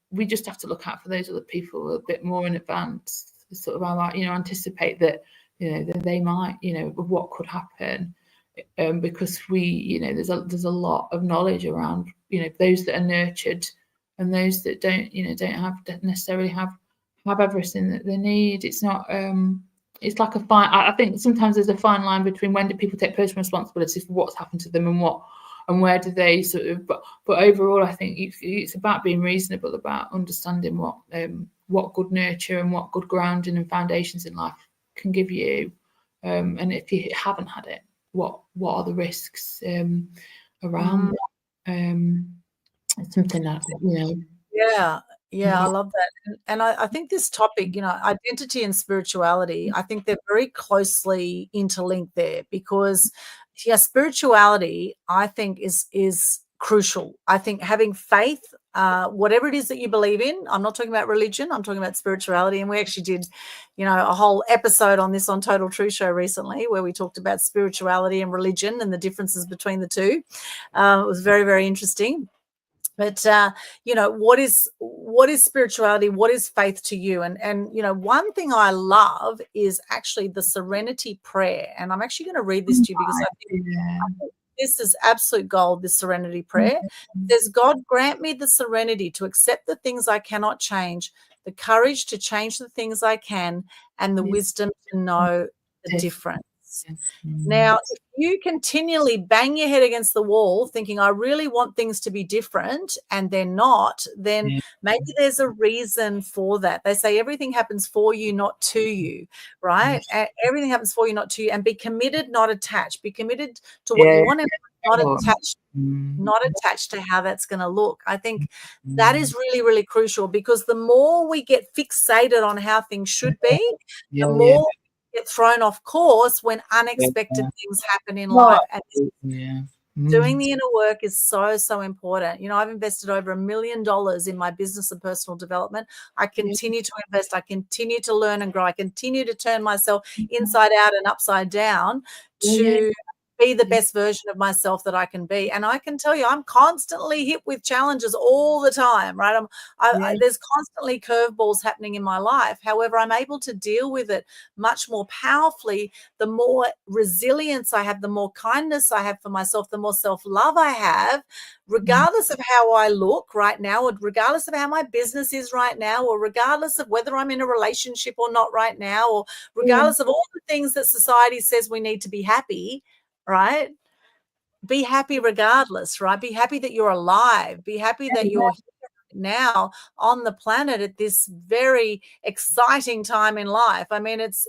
we just have to look out for those other people a bit more in advance, sort of, I like, you know, anticipate that, you know, that they might, you know, of what could happen, because we, you know, there's a lot of knowledge around, you know, those that are nurtured and those that don't necessarily have everything that they need. It's not it's like a fine. I think sometimes there's a fine line between when do people take personal responsibility for what's happened to them and where do they sort of. But overall, I think it's about being reasonable about understanding what good nurture and what good grounding and foundations in life can give you, and if you haven't had it, what are the risks around that? It's something that, you know. Yeah, I love that. And I think this topic, you know, identity and spirituality, I think they're very closely interlinked there, because spirituality, I think, is crucial. I think having faith, whatever it is that you believe in, I'm not talking about religion, I'm talking about spirituality. And we actually did, you know, a whole episode on this on Total True Show recently, where we talked about spirituality and religion and the differences between the two. It was very interesting. But what is spirituality? What is faith to you? And one thing I love is actually the serenity prayer. And I'm actually going to read this to you because I think this is absolute gold, this serenity prayer. It says, God, grant me the serenity to accept the things I cannot change, the courage to change the things I can, and the wisdom to know the difference. Now, if you continually bang your head against the wall thinking, I really want things to be different, and they're not, then maybe there's a reason for that. They say everything happens for you, not to you, right? Everything happens for you, not to you. And be committed, not attached. Be committed to what you want, and not attached to how that's going to look. I think that is really, really crucial, because the more we get fixated on how things should be, the more get thrown off course when unexpected things happen in life. And doing the inner work is so, so important. I've invested over $1 million in my business and personal development. I continue to invest. I continue to learn and grow. I continue to turn myself inside out and upside down to be the best version of myself that I can be. And I can tell you, I'm constantly hit with challenges all the time, right? There's constantly curveballs happening in my life. However, I'm able to deal with it much more powerfully. The more resilience I have, the more kindness I have for myself, the more self-love I have, regardless of how I look right now, or regardless of how my business is right now, or regardless of whether I'm in a relationship or not right now, or regardless of all the things that society says we need to be happy, right? Be happy regardless, right? Be happy that you're alive. Be happy that you're here now on the planet at this very exciting time in life. I mean, it's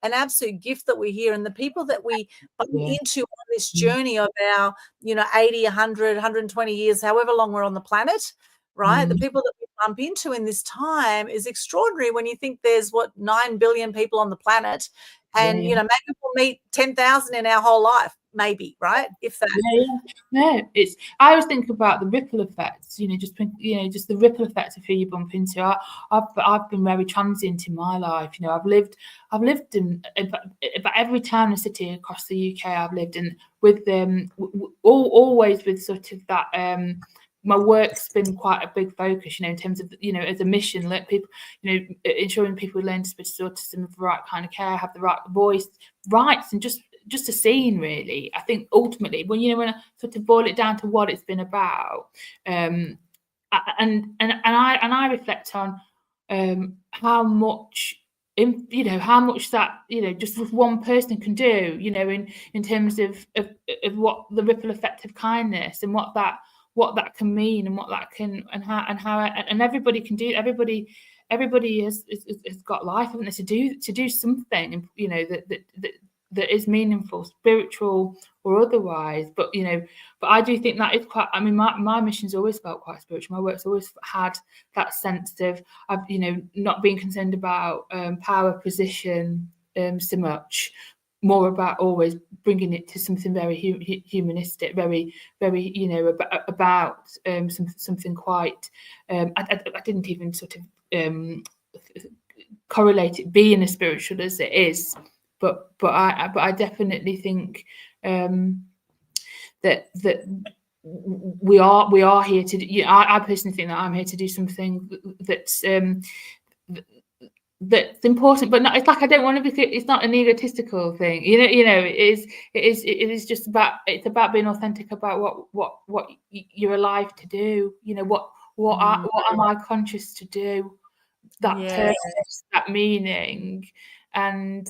an absolute gift that we're here, and the people that we bump into on this journey of our 80, 100, 120 years, however long we're on the planet, right? The people that we bump into in this time is extraordinary when you think there's 9 billion people on the planet, and maybe we'll meet 10,000 in our whole life, maybe, right? If that. I always think about the ripple effects, just the ripple effects of who you bump into. I've been very transient in my life. I've lived in about every town and city across the UK I've lived in, with always with sort of that my work's been quite a big focus, in terms of, as a mission, let people, ensuring people learn to speak autism, have the right kind of care, have the right voice, rights, and just a scene, really. I think ultimately, when I sort of boil it down to what it's been about, and I reflect on how much that just one person can do, in terms of what the ripple effect of kindness, and what that can mean, and what that can, and how everybody can do. Everybody has got life, haven't they, to do something, that is meaningful, spiritual or otherwise. But I do think that is quite. I mean, my mission's always felt quite spiritual. My work's always had that sense of not being concerned about power, position, so much. More about always bringing it to something very humanistic, very, very, about something quite. I didn't even sort of correlate it being as spiritual as it is, but I definitely think that we are here to do. I personally think that I'm here to do something that's important, but not, it's like I don't want to be. It's not an egotistical thing, It is just about. It's about being authentic about what you're alive to do. What am I conscious to do? That purpose, that meaning, and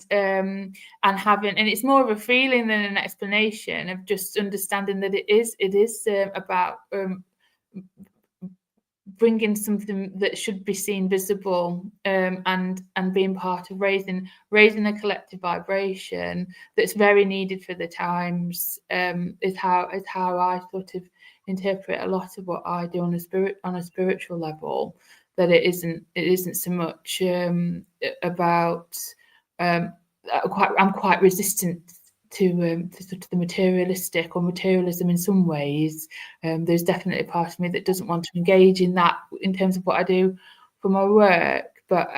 having, and it's more of a feeling than an explanation, of just understanding that it is about bringing something that should be seen visible, and being part of raising a collective vibration that's very needed for the times, is how I sort of interpret a lot of what I do on a spiritual level. That it isn't so much about. I'm quite resistant to sort of the materialistic or materialism in some ways. There's definitely a part of me that doesn't want to engage in that in terms of what I do for my work. But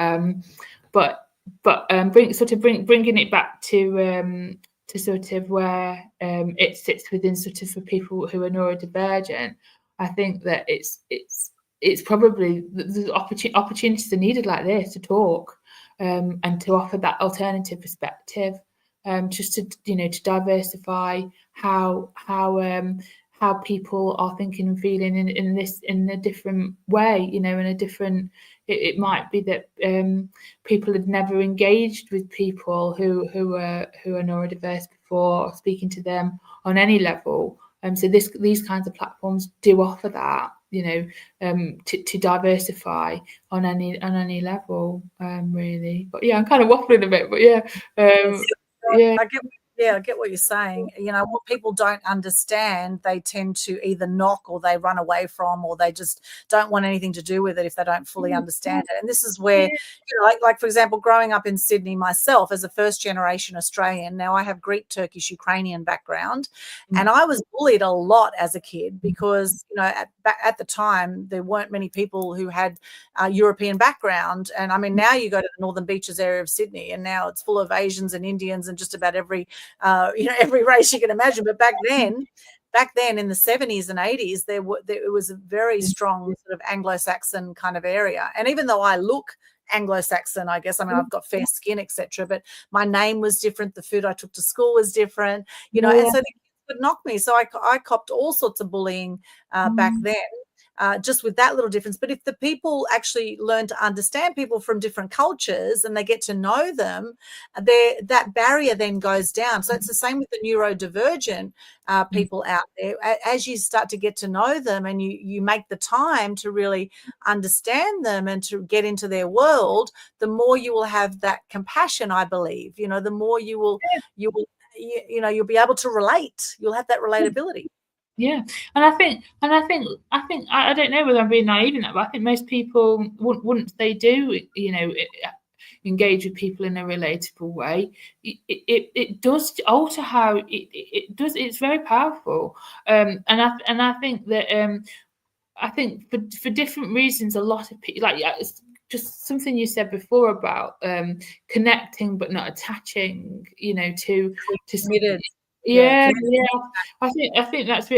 bringing it back to sort of where it sits within, sort of, for people who are neurodivergent. I think that it's probably the opportunities are needed like this to talk and to offer that alternative perspective, just to to diversify how people are thinking and feeling in a different way, in a different. It might be that people had never engaged with people who are neurodiverse before, speaking to them on any level. So these kinds of platforms do offer that, to diversify on any level, really. But yeah, I'm kind of waffling a bit, but yeah, yeah. I get what you're saying. What people don't understand, they tend to either knock or they run away from, or they just don't want anything to do with it if they don't fully understand it. And this is where, like for example, growing up in Sydney myself as a first generation Australian, now I have Greek, Turkish, Ukrainian background, and I was bullied a lot as a kid because, at the time there weren't many people who had European background. And I mean, now you go to the Northern Beaches area of Sydney and now it's full of Asians and Indians and just about every race you can imagine. But back then in the 70s and 80s, it was a very strong sort of Anglo-Saxon kind of area. And even though I look Anglo-Saxon, I guess, I mean, I've got fair skin, etc., but my name was different. The food I took to school was different, and so the kids would knock me. So I copped all sorts of bullying back then. Just with that little difference. But if the people actually learn to understand people from different cultures and they get to know them, that barrier then goes down. So it's the same with the neurodivergent people out there. As you start to get to know them and you make the time to really understand them and to get into their world, the more you will have that compassion, I believe. The more you'll be able to relate. You'll have that relatability. Yeah, and I think I don't know whether I'm being naive in that, but I think most people, once they do, engage with people in a relatable way, it does alter how it does. It's very powerful, and I think that I think for different reasons, a lot of people it's just something you said before about connecting but not attaching, to Committed. Yeah. I think that's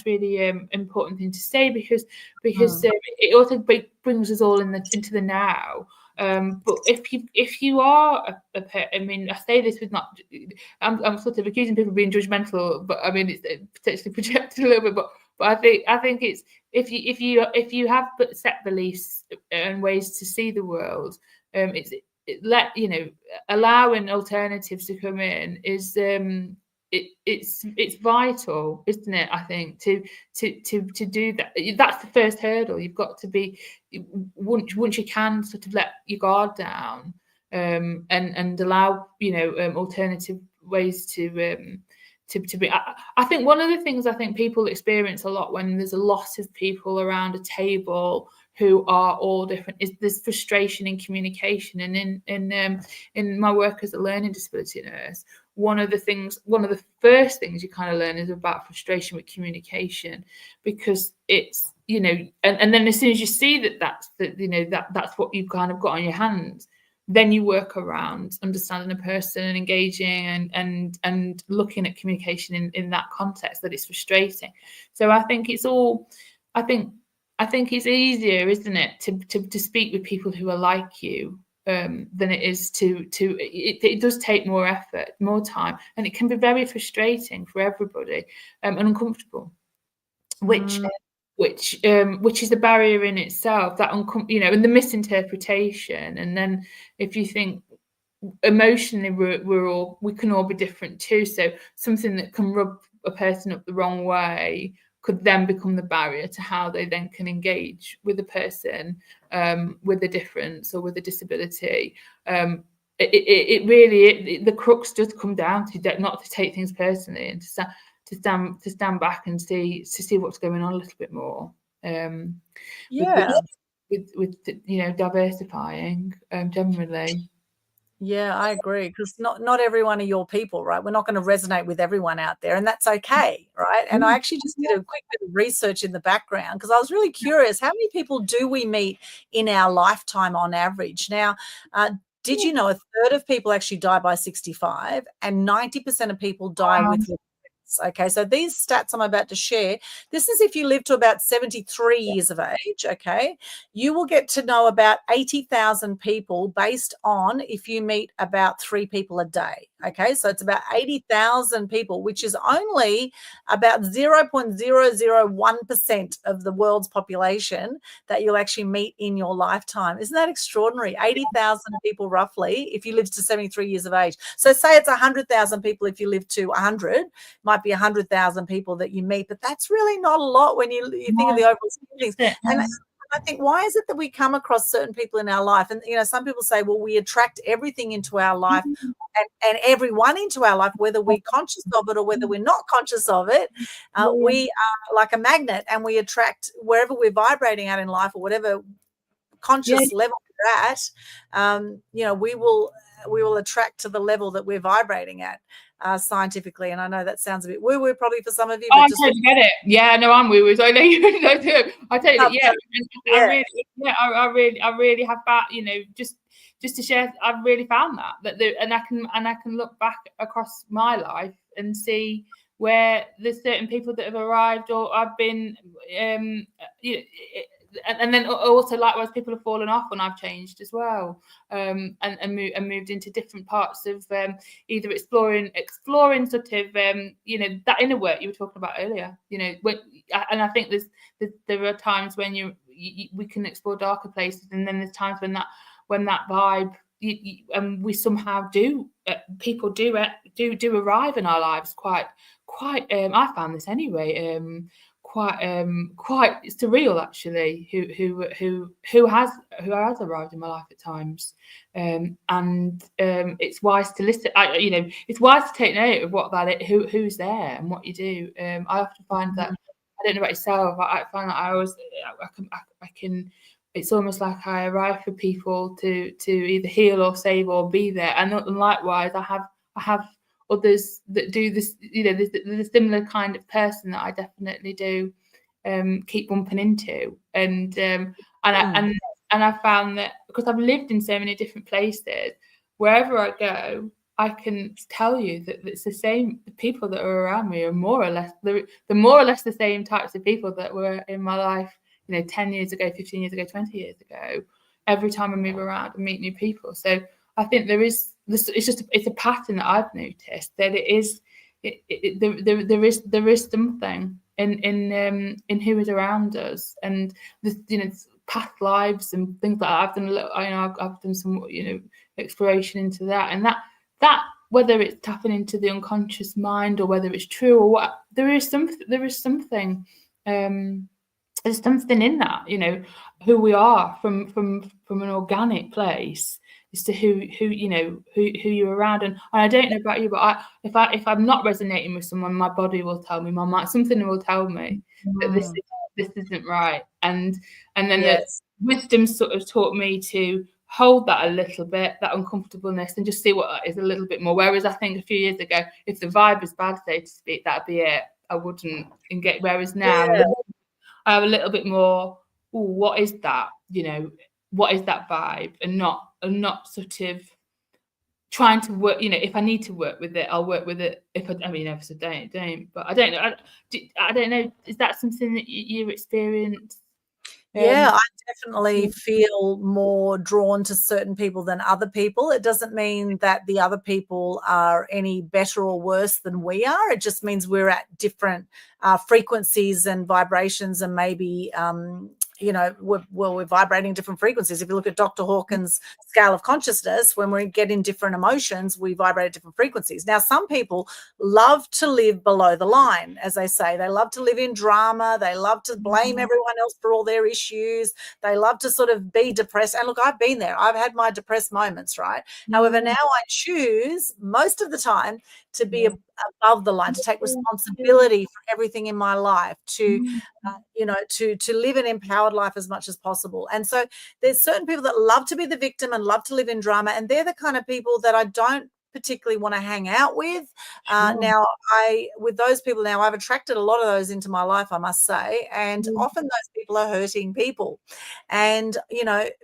really important thing to say because it also brings us all into the now. But if you are I mean, I say this with not, I'm sort of accusing people of being judgmental, but I mean it's potentially projected a little bit. But I think it's if you have set beliefs and ways to see the world, allowing alternatives to come in is it's vital, isn't it? I think to do that. That's the first hurdle. You've got to be once you can sort of let your guard down and allow alternative ways to be. I think one of the things I think people experience a lot when there's a lot of people around a table who are all different is this frustration in communication. And in my work as a learning disability nurse, one of the first things you kind of learn is about frustration with communication, because it's and then as soon as you see that's what you've kind of got on your hands, then you work around understanding a person and engaging and looking at communication in that context, that it's frustrating. So I think it's all, I think it's easier, isn't it, to speak with people who are like you than it is it does take more effort, more time, and it can be very frustrating for everybody and uncomfortable, which is a barrier in itself, that and the misinterpretation. And then if you think emotionally we can all be different too, so something that can rub a person up the wrong way could then become the barrier to how they then can engage with a person with a difference or with a disability. It really the crux does come down to not to take things personally and to stand back and see what's going on a little bit more. With diversifying generally. Yeah, I agree, because not everyone are your people, right? We're not going to resonate with everyone out there, and that's okay, right? And I actually just did a quick bit of research in the background because I was really curious, how many people do we meet in our lifetime on average? Now, did you know a third of people actually die by 65 and 90% of people die with Okay, so these stats I'm about to share, this is if you live to about 73 years of age, okay, you will get to know about 80,000 people based on if you meet about 3 people a day, okay? So it's about 80,000 people, which is only about 0.001% of the world's population that you'll actually meet in your lifetime. Isn't that extraordinary? 80,000 people roughly if you live to 73 years of age. So say it's 100,000 people if you live to 100, might be 100,000 people that you meet, but that's really not a lot when you think of the overall things. And I think, why is it that we come across certain people in our life? And, you know, some people say, well, we attract everything into our life and everyone into our life, whether we're conscious of it or whether we're not conscious of it. We are like a magnet, and we attract wherever we're vibrating at in life, or whatever conscious level we're at. You know, we will attract to the level that we're vibrating at. Scientifically, and I know that sounds a bit woo-woo probably for some of you. But I totally get it. Yeah, no, I'm woo-woo. So I know you do. I totally, I really have that. You know, just to share, I've really found that and I can look back across my life and see where there's certain people that have arrived, or I've been, you know, and then also likewise people have fallen off when I've changed as well, and moved into different parts of either exploring sort of you know, that inner work you were talking about earlier, you know, and I think there are times when we can explore darker places, and then there's times when that vibe and we somehow people do arrive in our lives quite I found this anyway, quite surreal actually, who has arrived in my life at times, and it's wise to listen. You know, it's wise to take note of what that is, who's there and what you do. I often find that, I don't know about yourself, I find that I can it's almost like I arrive for people to either heal or save or be there, and likewise I have others that do this, you know, the similar kind of person that I definitely do keep bumping into, and I found that because I've lived in so many different places, wherever I go, I can tell you that it's the same. The people that are around me are more or less the same types of people that were in my life, you know, 10 years ago, 15 years ago, 20 years ago. Every time I move around and meet new people, so I think there is this. It's a pattern that I've noticed, that there is something in who is around us, and this, you know, past lives and things like that. I've done I've done some, you know, exploration into that, and that whether it's tapping into the unconscious mind or whether it's true or what, there is something. There's something in that, you know, who we are from an organic place as to who you know, who you're around. And I don't know about you, but if I'm not resonating with someone, my body will tell me, my mind, something will tell me that this isn't right. And then the wisdom sort of taught me to hold that a little bit, that uncomfortableness, and just see what that is a little bit more. Whereas I think a few years ago, if the vibe was bad, so to speak, that'd be it. I wouldn't engage. Whereas now I have a little bit more, what is that? You know, what is that vibe? And not sort of trying to work, you know, if I need to work with it, I'll work with it. If I mean, obviously don't, but I don't know. I don't know. Is that something that you experience? Yeah, I definitely feel more drawn to certain people than other people. It doesn't mean that the other people are any better or worse than we are. It just means we're at different frequencies and vibrations, and maybe you know, we're vibrating different frequencies. If you look at Dr. Hawkins' scale of consciousness, when we get in different emotions, we vibrate at different frequencies. Now, some people love to live below the line, as they say. They love to live in drama. They love to blame everyone else for all their issues. They love to sort of be depressed. And look, I've been there. I've had my depressed moments, right? However, now I choose most of the time to be above the line, to take responsibility for everything in my life, to you know, to live an empowered life as much as possible. And so there's certain people that love to be the victim and love to live in drama, and they're the kind of people that I don't particularly want to hang out with. Sure. Now, with those people now, I've attracted a lot of those into my life, I must say, and often those people are hurting people. And,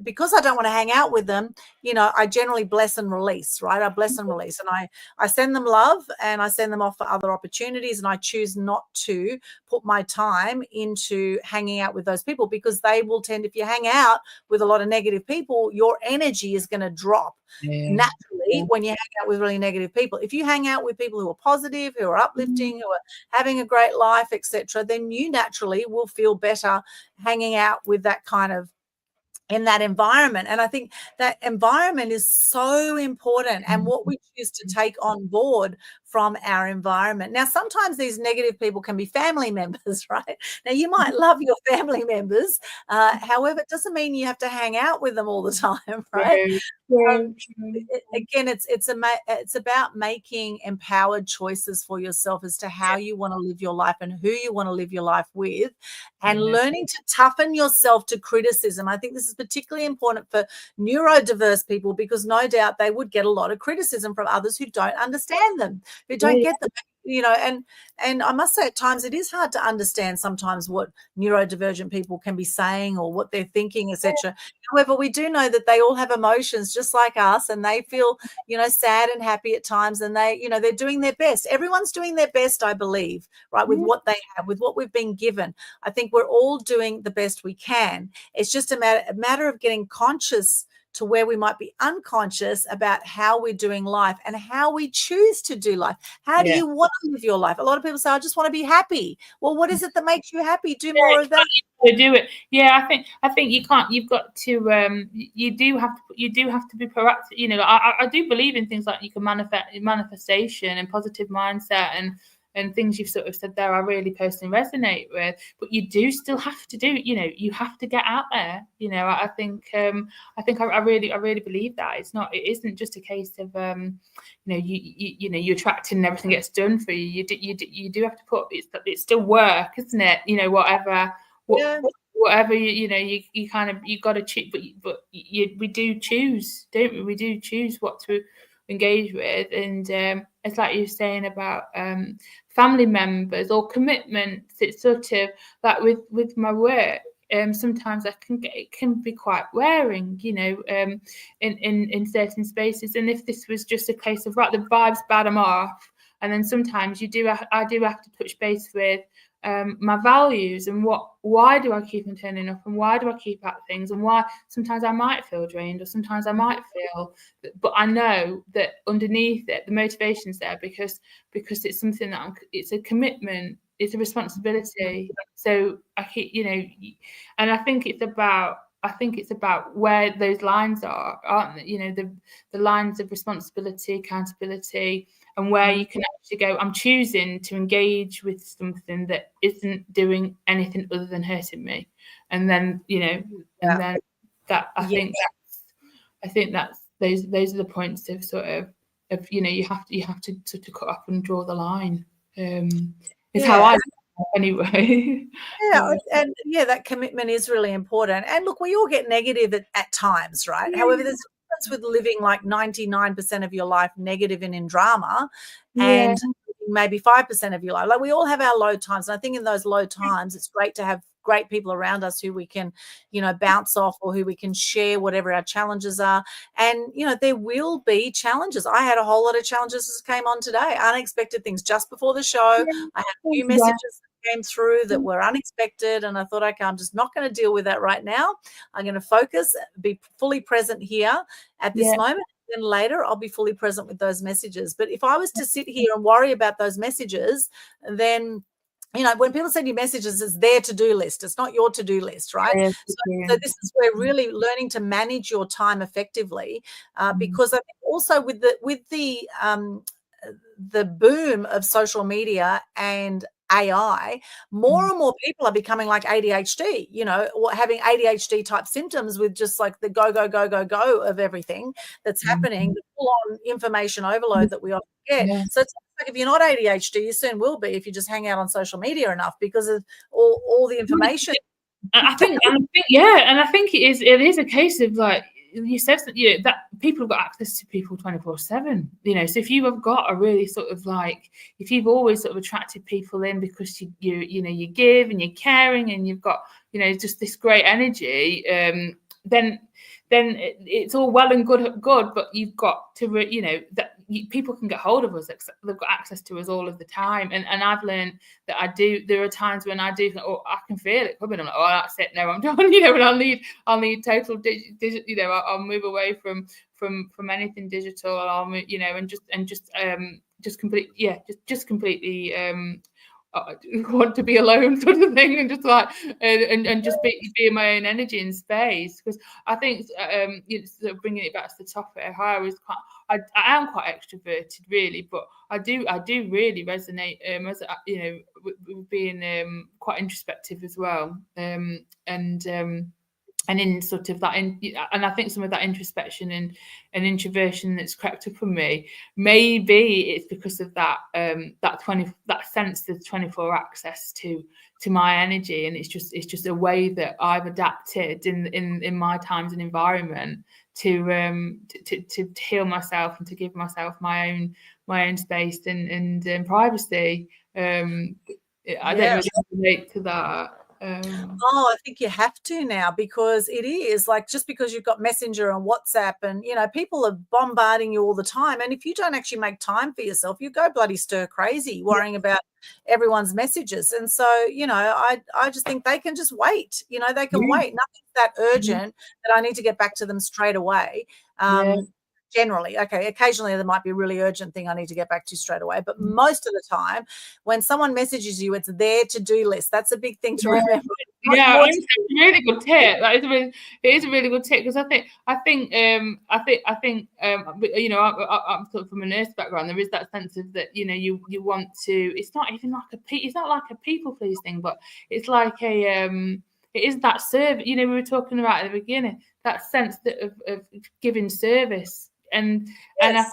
because I don't want to hang out with them, I generally bless and release, right? I bless and release, and I send them love, and I send them off for other opportunities, and I choose not to put my time into hanging out with those people, because they will tend, if you hang out with a lot of negative people, your energy is going to drop naturally when you hang out with really negative people. If you hang out with people who are positive, who are uplifting, who are having a great life, etc., then you naturally will feel better hanging out with that kind of, in that environment. And I think that environment is so important, and what we choose to take on board from our environment. Now, sometimes these negative people can be family members, right? Now, you might love your family members. However, it doesn't mean you have to hang out with them all the time, right? Again, it's about making empowered choices for yourself as to how you want to live your life and who you want to live your life with, and learning to toughen yourself to criticism. I think this is particularly important for neurodiverse people, because no doubt they would get a lot of criticism from others who don't understand them, who don't get them, and I must say at times it is hard to understand sometimes what neurodivergent people can be saying or what they're thinking, etc. However, we do know that they all have emotions just like us, and they feel, sad and happy at times, and they're doing their best. Everyone's doing their best, I believe, right, with what they have, with what we've been given. I think we're all doing the best we can. It's just a matter of getting conscious to where we might be unconscious about how we're doing life and how we choose to do life. How do you want to live your life? A lot of people say, I just want to be happy. Well, what is it that makes you happy? Do more of that. Do it. Yeah, I think you can't. You've got to. You do have to be proactive. I do believe in things like you can manifestation and positive mindset and things you've sort of said there. I really personally resonate with. But you do still have to do. You have to get out there. I think I really believe that it isn't just a case of you attracting and everything gets done for you. You do have to put. It's still work, isn't it? Whatever you kind of, you got to choose, but we do choose, don't we? We do choose what to engage with, and it's like you're saying about family members or commitments. It's sort of like with my work. Sometimes it can be quite wearing, in certain spaces. And if this was just a case of right, the vibe's bad, I'm off. And then sometimes I do have to touch base with my values and why do I keep on turning up, and why do I keep at things, and why sometimes I might feel drained, or sometimes I might feel, but I know that underneath it the motivation's there because it's something that it's a commitment, it's a responsibility. So I keep, and I think it's about where those lines are, aren't they? The lines of responsibility, accountability, and where you can actually go, I'm choosing to engage with something that isn't doing anything other than hurting me. And then, and then that, I think that's, those are the points of sort of, you have to sort of cut up and draw the line. Is how I anyway. And that commitment is really important. And look, we all get negative at times, right? However, there's a difference with living like 99% of your life negative and in drama, and maybe 5% of your life. Like, we all have our low times, and I think in those low times it's great to have great people around us who we can bounce off, or who we can share whatever our challenges are. And there will be challenges. I had a whole lot of challenges as came on today, unexpected things just before the show. I had a few messages that came through that were unexpected, and I thought, okay, I'm just not going to deal with that right now. I'm going to focus, be fully present here at this moment. Then later I'll be fully present with those messages. But if I was to sit here and worry about those messages, then when people send you messages, it's their to-do list. It's not your to-do list, right? So this is where really learning to manage your time effectively, because I think also with the boom of social media and AI, more and more people are becoming like ADHD, or having ADHD type symptoms, with just like the go of everything that's happening, the full-on information overload that we often get. So it's like, if you're not ADHD, you soon will be if you just hang out on social media enough, because of all the information. I think it is a case of like, you said that, that people have got access to people 24/7, so if you have got a really sort of like, if you've always sort of attracted people in because you give and you're caring and you've got just this great energy, then it's all well and good, but you've got to that people can get hold of us. They've got access to us all of the time, and I've learned that there are times when I do think, oh, I can feel it coming. I'm like, oh, that's it, no, I'm done. And I'll need total digital. I'll move away from anything digital. I'll move, just completely want to be alone, sort of thing, and just like and just be in my own energy and space. Because I think sort of bringing it back to the topic, I am quite extroverted, really, but I do really resonate with being quite introspective as well, and in sort of that, and I think some of that introspection and introversion that's crept up on me, maybe it's because of that sense of 24 access to my energy, and it's just a way that I've adapted in my times and environment to heal myself and to give myself my own space and privacy. I don't really relate to that. I think you have to now, because it is like, just because you've got Messenger and WhatsApp and people are bombarding you all the time, and if you don't actually make time for yourself, you go bloody stir crazy worrying about everyone's messages. And so I just think they can just wait. They can wait. Nothing's that urgent that I need to get back to them straight away. Generally, okay, occasionally there might be a really urgent thing I need to get back to straight away, but most of the time when someone messages you, it's their to-do list. That's a big thing to remember. It's a really good tip. It is a really good tip, because I think I'm sort of from a nurse background. There is that sense of that you want to. It's not even like a people please thing, but it's like it is that service. We were talking about at the beginning, that sense of giving service. And I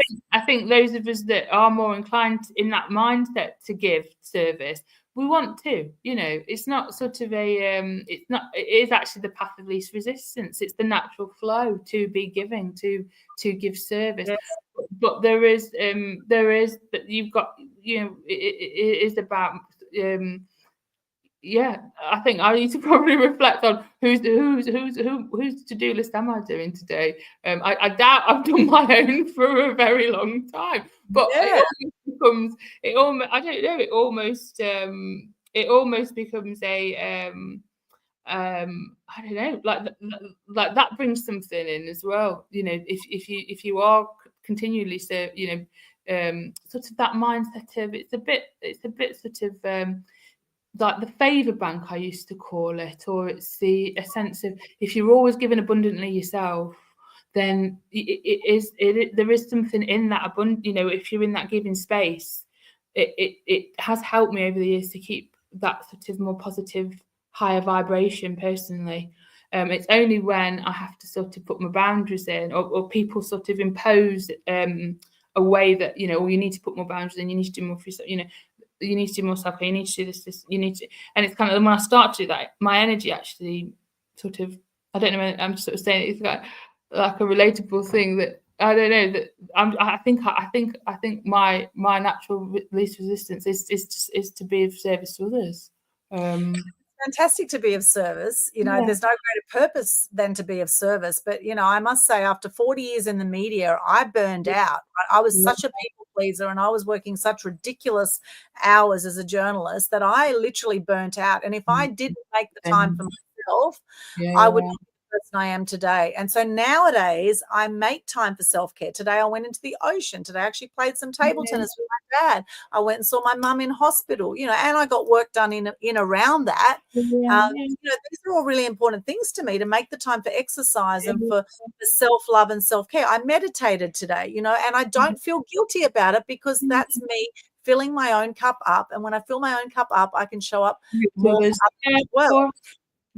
think those of us that are more inclined in that mindset to give service, we want to. It's not sort of it is actually the path of least resistance. It's the natural flow to be giving, to give service. But there is that you've got. It is about. I think I need to probably reflect on whose to-do list am I doing today. I doubt I've done my own for a very long time, but it almost becomes a I don't know, like that brings something in as well. If you are continually sort of that mindset of it's a bit sort of like the favour bank, I used to call it, or it's a sense of, if you're always giving abundantly yourself, then there is something in that abundance. If you're in that giving space, it has helped me over the years to keep that sort of more positive, higher vibration personally. It's only when I have to sort of put my boundaries in, or people sort of impose a way that you need to put more boundaries in, you need to do more for yourself, you need to do more self-care, you need to do this, you need to, and it's kind of when I start to do that, my energy actually sort of, I don't know, I'm just sort of saying it's like a relatable thing that I don't know, that I think my natural least resistance is to be of service to others. Fantastic to be of service. There's no greater purpose than to be of service. But I must say, after 40 years in the media, I burned out. I was such a people pleaser, and I was working such ridiculous hours as a journalist that I literally burnt out. And if I didn't make the time for myself, I would not be the person I am today. And so nowadays I make time for self-care. Today I went into the ocean. Today I actually played some table tennis with my dad. I went and saw my mum in hospital, and I got work done in around that. These are all really important things to me, to make the time for exercise and for self-love and self-care. I meditated today, and I don't feel guilty about it, because that's me filling my own cup up. And when I fill my own cup up, I can show up more as well.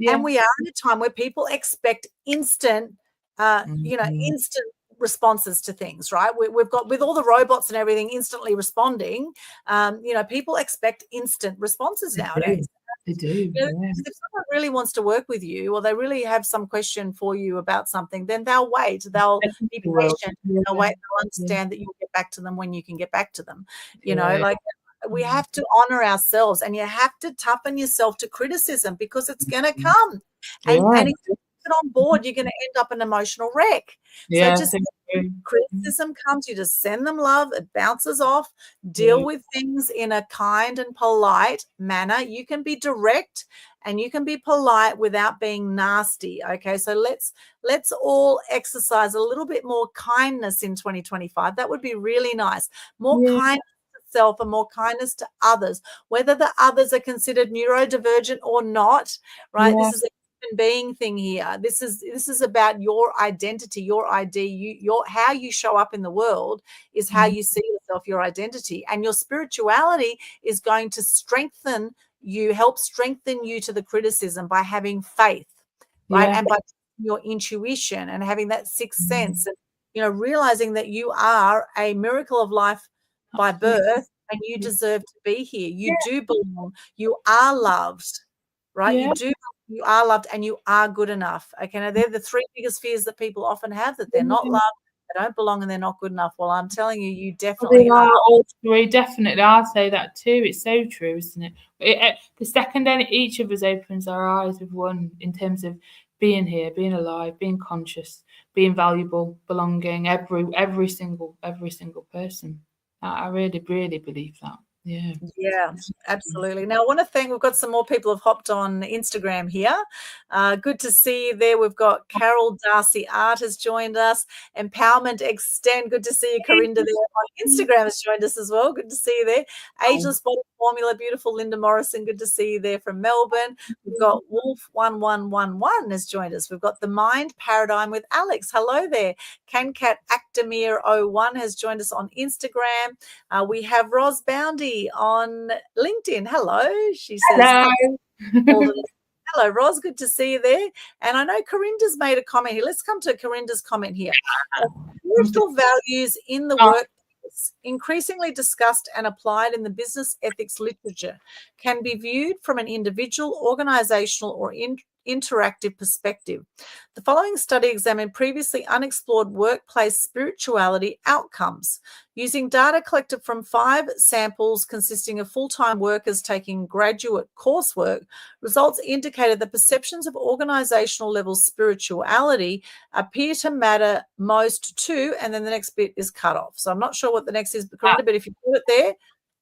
And we are in a time where people expect instant, instant responses to things, right? We've got, with all the robots and everything instantly responding, people expect instant responses nowadays. They do. If someone really wants to work with you, or they really have some question for you about something, then they'll wait. They'll be patient. They'll wait. They'll understand that you'll get back to them when you can get back to them. You know, like we have to honor ourselves, and you have to toughen yourself to criticism because it's going to come. And if you get on board, you're going to end up an emotional wreck. So just criticism comes, you just send them love, it bounces off, deal with things in a kind and polite manner. You can be direct and you can be polite without being nasty. Okay, so let's all exercise a little bit more kindness in 2025. That would be really nice. More kindness to self and more kindness to others, whether the others are considered neurodivergent or not, right? This is a being thing here. This is about your identity, your ID, your how you show up in the world is how you see yourself, your identity, and your spirituality is going to strengthen you, help strengthen you to the criticism by having faith, right? And by your intuition and having that sixth sense, and you know, realizing that you are a miracle of life by birth and you deserve to be here. You do belong. You are loved, right? You are loved and you are good enough. Okay, now they're the three biggest fears that people often have, that they're not loved, they don't belong, and they're not good enough. Well, I'm telling you, you definitely are. All three, definitely. I'll say that too. It's so true, isn't it? The second each of us opens our eyes with one in terms of being here, being alive, being conscious, being valuable, belonging, every single person. I really, really believe that. Yeah, absolutely. Now, I want to thank, we've got some more people have hopped on Instagram here. Good to see you there. We've got Carol Darcy Art has joined us. Empowerment Extend. Good to see you. Carinder there on Instagram has joined us as well. Good to see you there. Ageless Body Formula, beautiful Linda Morrison. Good to see you there from Melbourne. We've got Wolf1111 has joined us. We've got The Mind Paradigm with Alex. Hello there. Cancat Actamir01 has joined us on Instagram. We have Ros Boundy on LinkedIn. Hello. She says, hello, Ros. Good to see you there. And I know Carinder's made a comment here. Let's come to Carinder's comment here. Spiritual values in the workplace, increasingly discussed and applied in the business ethics literature, can be viewed from an individual, organizational, or interactive perspective. The following study examined previously unexplored workplace spirituality outcomes. Using data collected from 5 samples consisting of full-time workers taking graduate coursework, results indicated that perceptions of organizational level spirituality appear to matter most to, and then the next bit is cut off. So I'm not sure what the next is, but if you put it there,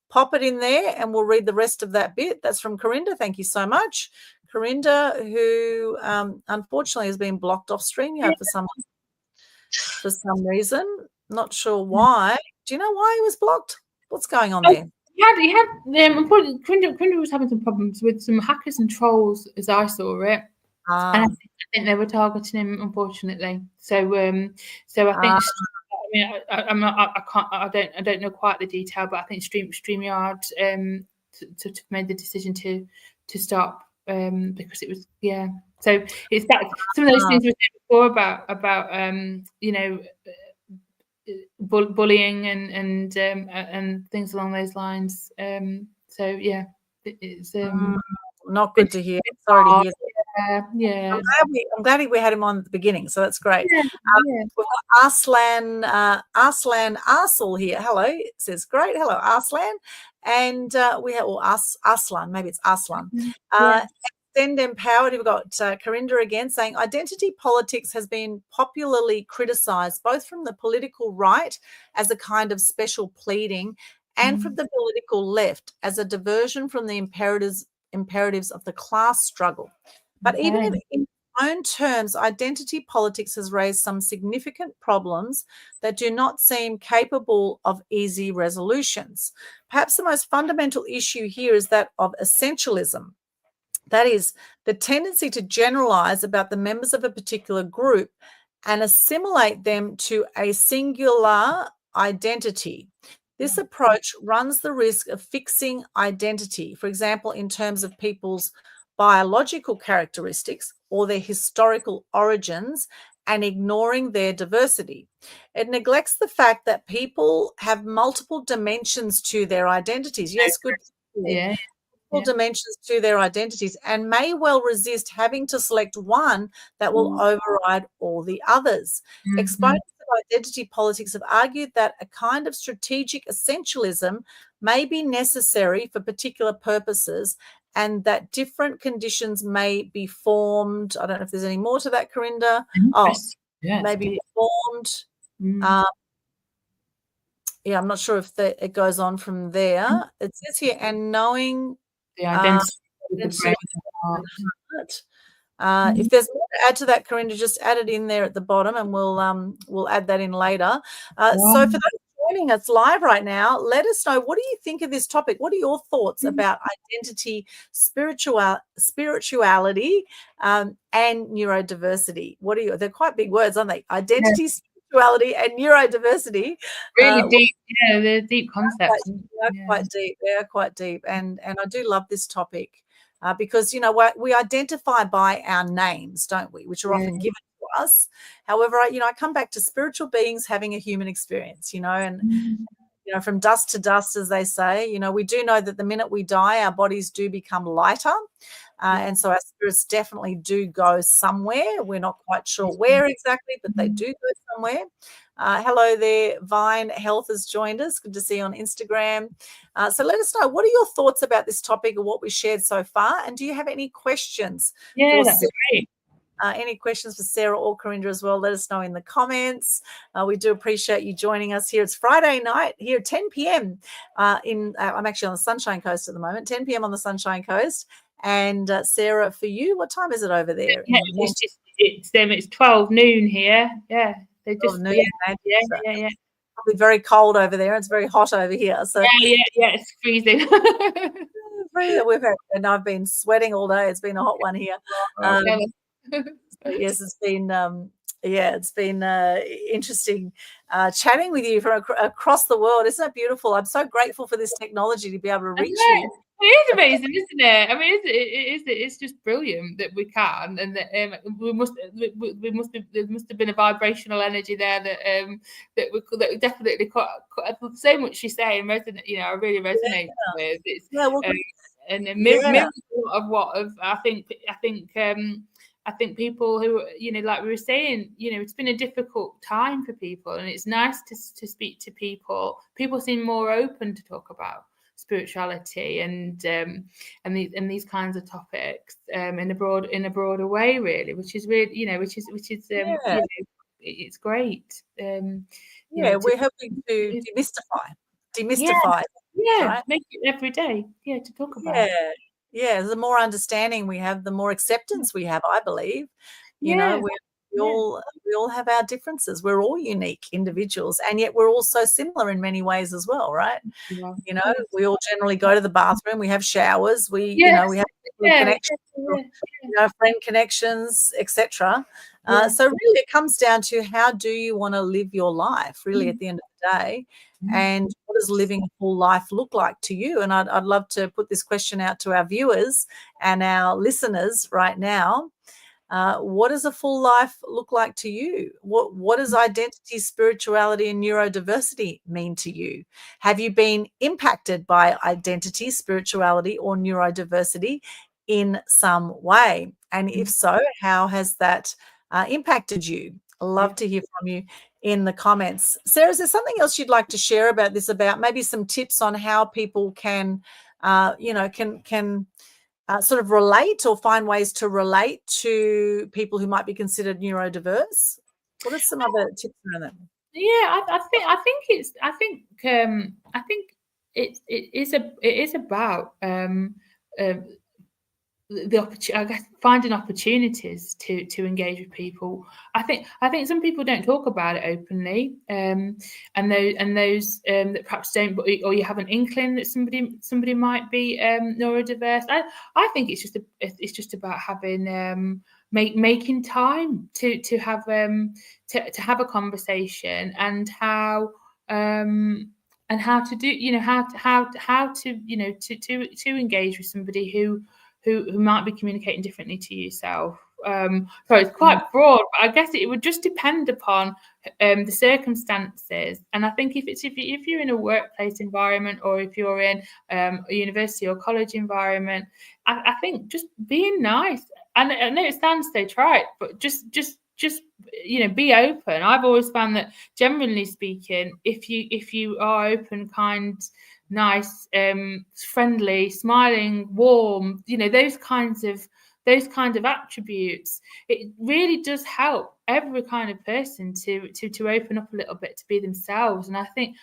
pop it in there and we'll read the rest of that bit. That's from Carinder. Thank you so much. Carinder, who unfortunately has been blocked off StreamYard for some reason. Not sure why. Do you know why he was blocked? What's going on there? He had unfortunately, Carinder was having some problems with some hackers and trolls, as I saw it. And I think they were targeting him, unfortunately. So I think. I mean, I don't know quite the detail, but I think StreamYard made the decision to stop because it was So it's that some of those things we said before about you know, bullying and things along those lines. So yeah, it's not good to hear. Sorry to hear. Yeah. I'm glad we had him on at the beginning, so that's great. We've got Arslan Arsal here. Hello, it says great. Hello, Arslan, and we have Arslan. Maybe it's Arslan. Extend Empowered. We've got Carinder again saying identity politics has been popularly criticised both from the political right as a kind of special pleading and from the political left as a diversion from the imperatives of the class struggle. But even if in own terms, identity politics has raised some significant problems that do not seem capable of easy resolutions. Perhaps the most fundamental issue here is that of essentialism. That is, the tendency to generalize about the members of a particular group and assimilate them to a singular identity. This approach runs the risk of fixing identity, for example, in terms of people's biological characteristics or their historical origins, and ignoring their diversity. It neglects the fact that people have multiple dimensions to their identities. Yes, good. dimensions to their identities and may well resist having to select one that will override all the others. Exponents of identity politics have argued that a kind of strategic essentialism may be necessary for particular purposes and that different conditions may be formed. I don't know if there's any more to that, Carinder. Maybe formed. Yeah, I'm not sure if it goes on from there. It says here, and knowing the identity of the brain heart. If there's more to add to that, Carinder, just add it in there at the bottom, and we'll add that in later. So for those joining us live right now, let us know, what do you think of this topic? What are your thoughts about identity, spirituality, and neurodiversity? They're quite big words, aren't they? Identity, spirituality, and neurodiversity. Really deep, they're deep concepts. They are quite deep, and I do love this topic because we identify by our names, don't we? Which are often given to us. However, I come back to spiritual beings having a human experience, and from dust to dust, as they say. We do know that the minute we die, our bodies do become lighter. And so our spirits definitely do go somewhere. We're not quite sure where exactly, but they do go somewhere. Hello there. Vine Health has joined us. Good to see you on Instagram. So let us know, what are your thoughts about this topic or what we shared so far? And do you have any questions? Yeah, that'd be great. Any questions for Sarah or Carinder as well, let us know in the comments. We do appreciate you joining us here. It's Friday night here, 10 p.m. I'm actually on the Sunshine Coast at the moment, 10 p.m. on the Sunshine Coast. And Sarah, for you, what time is it over there? Yeah, it's 12 noon here. Yeah, they just noon, yeah. Probably very cold over there. It's very hot over here. So yeah, it's freezing. And I've been sweating all day. It's been a hot one here. Yes, it's been interesting chatting with you from across the world. Isn't it beautiful? I'm so grateful for this technology to be able to reach you. It is amazing, isn't it? I mean, it's just brilliant that we can, and that there must have been a vibrational energy there that definitely so much she's saying resonate. I really resonate with. It's and it mirrors a lot of I think people who, like we were saying, it's been a difficult time for people, and it's nice to speak to people. People seem more open to talk about spirituality and these kinds of topics in a broader way, really, which is really, it's great. We're hoping to demystify. Right? Make it every day. To talk about. The more understanding we have, the more acceptance we have, I believe. We all have our differences. We're all unique individuals, and yet we're all so similar in many ways as well, right? We all generally go to the bathroom, we have showers, we have connections, friend connections, etc. So really it comes down to, how do you want to live your life, really, at the end of the day? And what does living a full life look like to you? And I'd love to put this question out to our viewers and our listeners right now. What does a full life look like to you? What does identity, spirituality, and neurodiversity mean to you? Have you been impacted by identity, spirituality, or neurodiversity in some way? And if so, how has that impacted you? I'd love to hear from you in the comments. Sarah, is there something else you'd like to share about this, about maybe some tips on how people can sort of relate or find ways to relate to people who might be considered neurodiverse? What are some other tips around that? Yeah, I think it is about finding opportunities to engage with people. I think some people don't talk about it openly, and those that perhaps don't, or you have an inkling that somebody might be neurodiverse. I think it's just about having making time to have a conversation, and how to do how to engage with somebody who might be communicating differently to yourself. so it's quite broad, but I guess it would just depend upon the circumstances. And I think if you're in a workplace environment, or if you're in a university or college environment, I think just being nice. And I know it sounds so trite, but just be open. I've always found that, generally speaking, if you are open, kind, nice, friendly, smiling, warm, those kinds of attributes, it really does help every kind of person to open up a little bit, to be themselves. And I think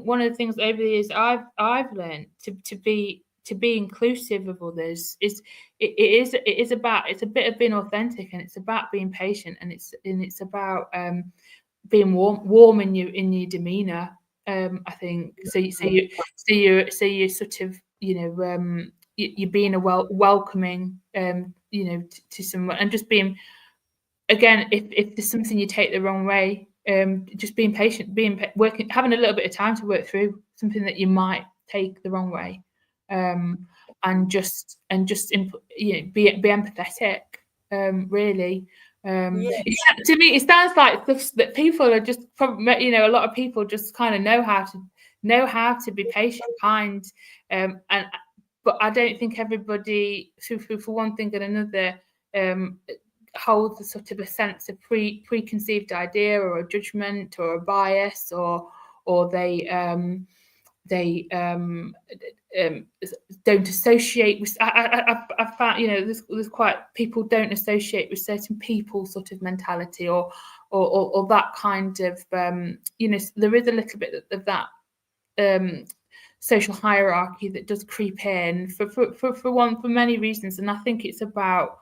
one of the things over the years I've learned to be inclusive of others is it's a bit of being authentic, and it's about being patient, and it's about being warm in your demeanor. I think so you're sort of you're being a welcoming to someone, and just being, again, if there's something you take the wrong way, just being patient, having a little bit of time to work through something that you might take the wrong way, and just be empathetic, really. To me, it sounds like that people are just probably, a lot of people just kind of know how to be patient, kind, but I don't think everybody, for one thing and another, holds a sort of a sense of preconceived idea, or a judgment, or a bias, or they don't associate with. I found, there's quite, people don't associate with certain people sort of mentality, or that kind of there is a little bit of that social hierarchy that does creep in for many reasons. And I think it's about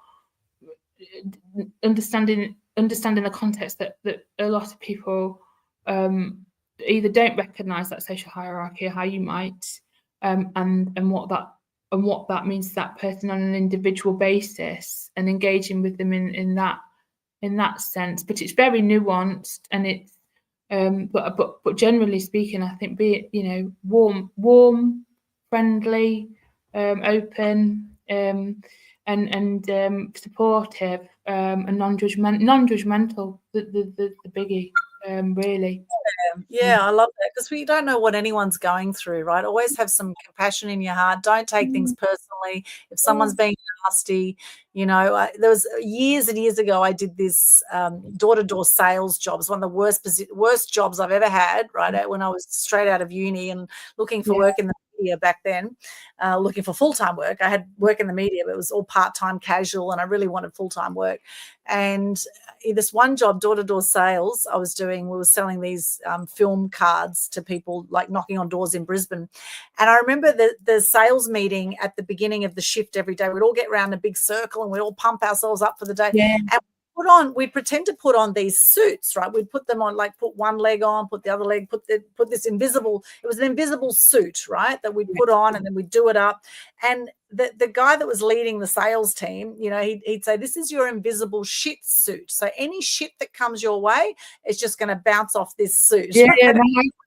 understanding the context that a lot of people either don't recognize that social hierarchy, or how you might, and what that means to that person on an individual basis, and engaging with them in that sense. But it's very nuanced, and it's but generally speaking, I think, be it warm, friendly, open, and supportive, and non-judgmental, the biggie, really. Yeah, I love that, because we don't know what anyone's going through, right? Always have some compassion in your heart. Don't take things personally. If someone's being nasty, there was years and years ago, I did this door-to-door sales job. It's one of the worst jobs I've ever had, right? When I was straight out of uni and looking for work in the media back then, looking for full-time work. I had work in the media, but it was all part-time, casual, and I really wanted full-time work. And this one job, door-to-door sales, I was doing, we were selling these film cards to people, like knocking on doors in Brisbane. And I remember the sales meeting at the beginning of the shift every day. We'd all get around a big circle and we'd all pump ourselves up for the day. Yeah. And we'd pretend to put on these suits, right? We'd put them on, like put one leg on, put the other leg, put this invisible, it was an invisible suit, right, that we'd put on, and then we'd do it up. And the guy that was leading the sales team, he'd say, this is your invisible shit suit. So any shit that comes your way is just going to bounce off this suit. Yeah,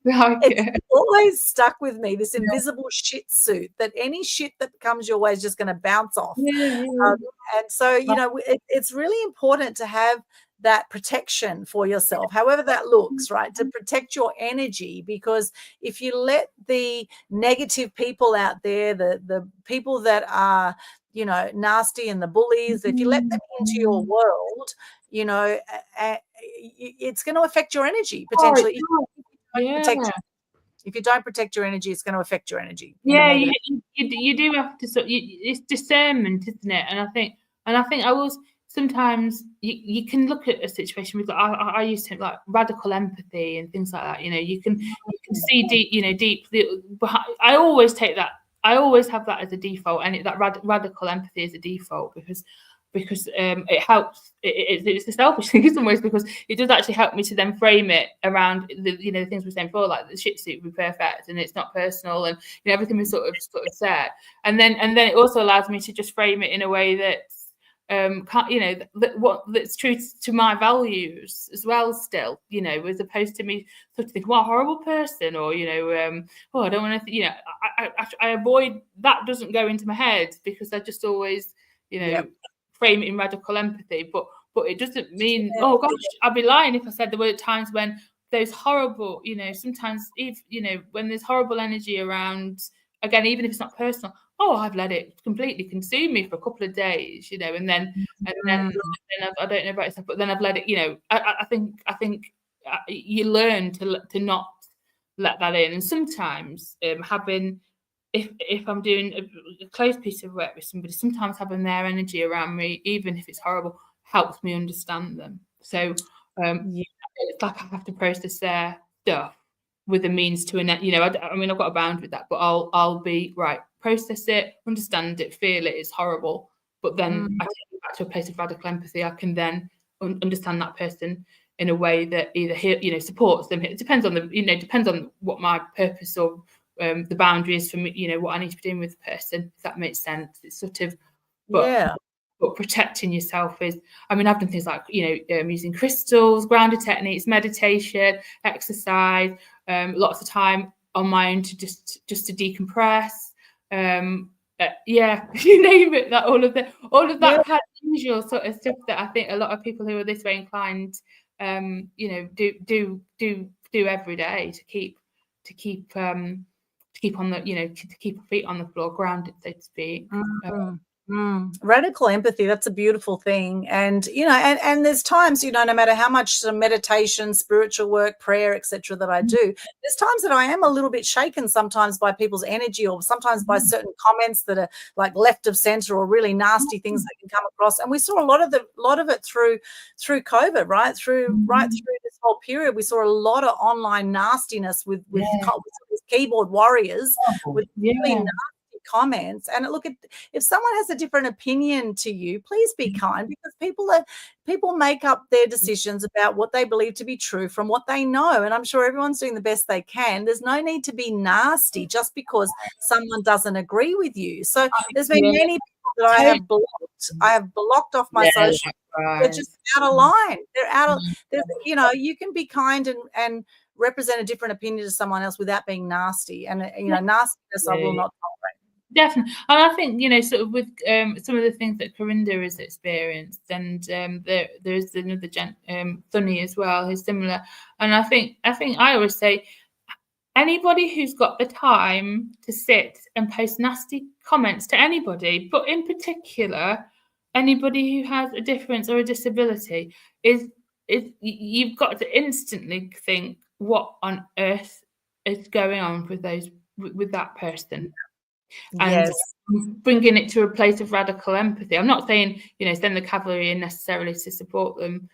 it's always stuck with me, this invisible shit suit, that any shit that comes your way is just going to bounce off. And so, it's really important to have that protection for yourself, however that looks, right? To protect your energy, because if you let the negative people out there, the people that are, nasty, and the bullies, if you let them into your world, it's going to affect your energy potentially. If you don't protect your energy, it's going to affect your energy. Yeah, you do have to it's discernment, isn't it? And I think I was, sometimes you can look at a situation with, I used to like radical empathy and things like that. You can see deep. I always take that. I always have that as a default, and that radical empathy is a default because it helps. It's a selfish thing in some ways, because it does actually help me to then frame it around the things we were saying before, like the shit suit would be perfect and it's not personal, and everything was sort of set. And then it also allows me to just frame it in a way that's that's true to my values as well, still, as opposed to me sort of think, what a horrible person, or I don't want to, I avoid that. Doesn't go into my head, because I just always frame it in radical empathy, but it doesn't mean, oh gosh, I'd be lying if I said there were times when those horrible, you know, sometimes if, you know, when there's horrible energy around, again, even if it's not personal, oh, I've let it completely consume me for a couple of days, you know, and then I don't know about yourself, but then I've let it, you know, I think you learn to not let that in. And sometimes having, if I'm doing a close piece of work with somebody, sometimes having their energy around me, even if it's horrible, helps me understand them. So it's like I have to process their stuff with a means to an, you know, I mean, I've got a boundary with that, but I'll be right, process it, understand it, feel it, it's horrible, but then I take it back to a place of radical empathy. I can then understand that person in a way that either, you know, supports them. It depends on the, you know, depends on what my purpose or the boundary is for me, you know, what I need to be doing with the person, if that makes sense. It's sort of, but protecting yourself is, I mean, I've done things like, you know, using crystals, grounded techniques, meditation, exercise, lots of time on my own to just to decompress. Yeah, you name it, that all of that kind of usual sort of stuff that I think a lot of people who are this way inclined, you know, do every day to keep on the, you know, to keep your feet on the floor, grounded, so to speak. Radical empathy, that's a beautiful thing. And, you know, and there's times, you know, no matter how much meditation, spiritual work, prayer, etc. that I do, there's times that I am a little bit shaken sometimes by people's energy, or sometimes by certain comments that are like left of center, or really nasty things that can come across. And we saw a lot of it through COVID, right? Through this whole period, we saw a lot of online nastiness with keyboard warriors with really nasty comments. And look, if someone has a different opinion to you, please be kind, because people make up their decisions about what they believe to be true from what they know, and I'm sure everyone's doing the best they can. There's no need to be nasty just because someone doesn't agree with you. So there's been many people that I have blocked off my social. They're just out of line. They're out of, you know, you can be kind and represent a different opinion to someone else without being nasty, and you know, nastiness I will not tolerate. Definitely. And I think, you know, sort of with some of the things that Carinder has experienced, and there's another gent, Thunny as well, who's similar. And I think I always say, anybody who's got the time to sit and post nasty comments to anybody, but in particular anybody who has a difference or a disability, is you've got to instantly think, what on earth is going on with that person? And bringing it to a place of radical empathy. I'm not saying, you know, send the cavalry in necessarily to support them,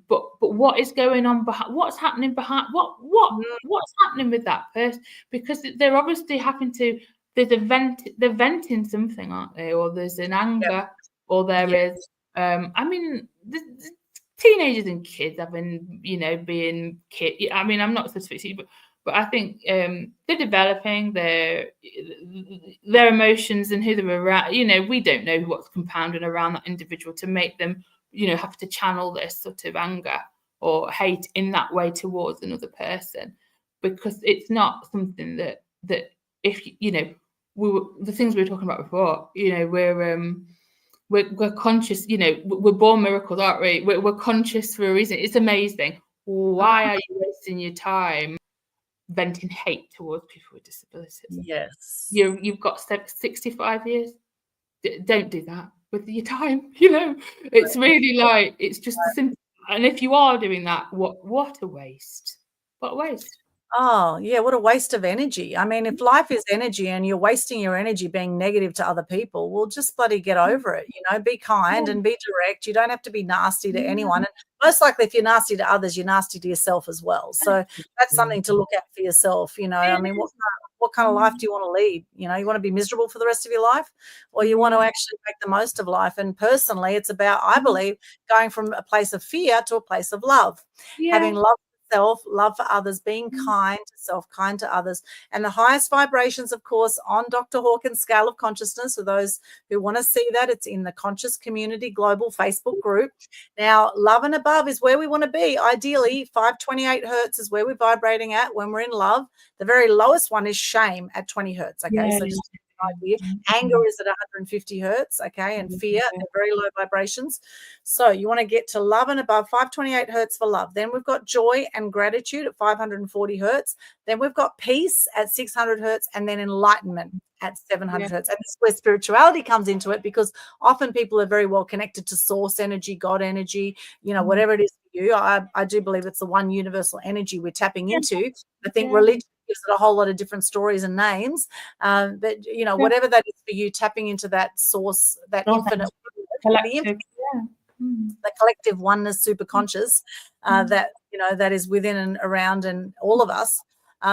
but what is going on behind? What's happening behind? What's happening with that person? Because they're obviously having to. They're venting something, aren't they? Or there's an anger, or there is. I mean, the teenagers and kids having, you know, being kids. I mean, I'm not supposed to see, but I think they're developing their emotions and who they're around. You know, we don't know what's compounding around that individual to make them, you know, have to channel this sort of anger or hate in that way towards another person, because it's not something that if, you know, the things we were talking about before, you know, we're conscious, you know, we're born miracles, aren't we? We're conscious for a reason. It's amazing. Why are you wasting your time venting hate towards people with disabilities? Yes. You've got 65 years. Don't do that with your time. You know, it's really like, it's just simple. And if you are doing that, what a waste. What a waste. Oh, yeah, what a waste of energy. I mean, if life is energy and you're wasting your energy being negative to other people, well, just bloody get over it. You know, be kind and be direct. You don't have to be nasty to anyone. And most likely, if you're nasty to others, you're nasty to yourself as well. So that's something to look at for yourself. You know, I mean, what kind of life do you want to lead? You know, you want to be miserable for the rest of your life, or you want to actually make the most of life? And personally, it's about, I believe, going from a place of fear to a place of love, having love for self, love for others, being kind to self, kind to others. And the highest vibrations, of course, on Dr. Hawkins' scale of consciousness, for those who want to see that, it's in the Conscious Community Global Facebook group. Now, love and above is where we want to be. Ideally, 528 hertz is where we're vibrating at when we're in love. The very lowest one is shame at 20 hertz. Okay, so just idea. Anger is at 150 hertz, okay, and fear, they're very low vibrations. So you want to get to love and above, 528 hertz for love. Then we've got joy and gratitude at 540 hertz. Then we've got peace at 600 hertz, and then enlightenment at 700 hertz. And this is where spirituality comes into it, because often people are very well connected to source energy, God energy, you know, whatever it is for you. I do believe it's the one universal energy we're tapping into. I think religion gives it a whole lot of different stories and names. But, you know, whatever that is for you, tapping into that source, that infinite, the collective oneness, super conscious, that, you know, that is within and around and all of us,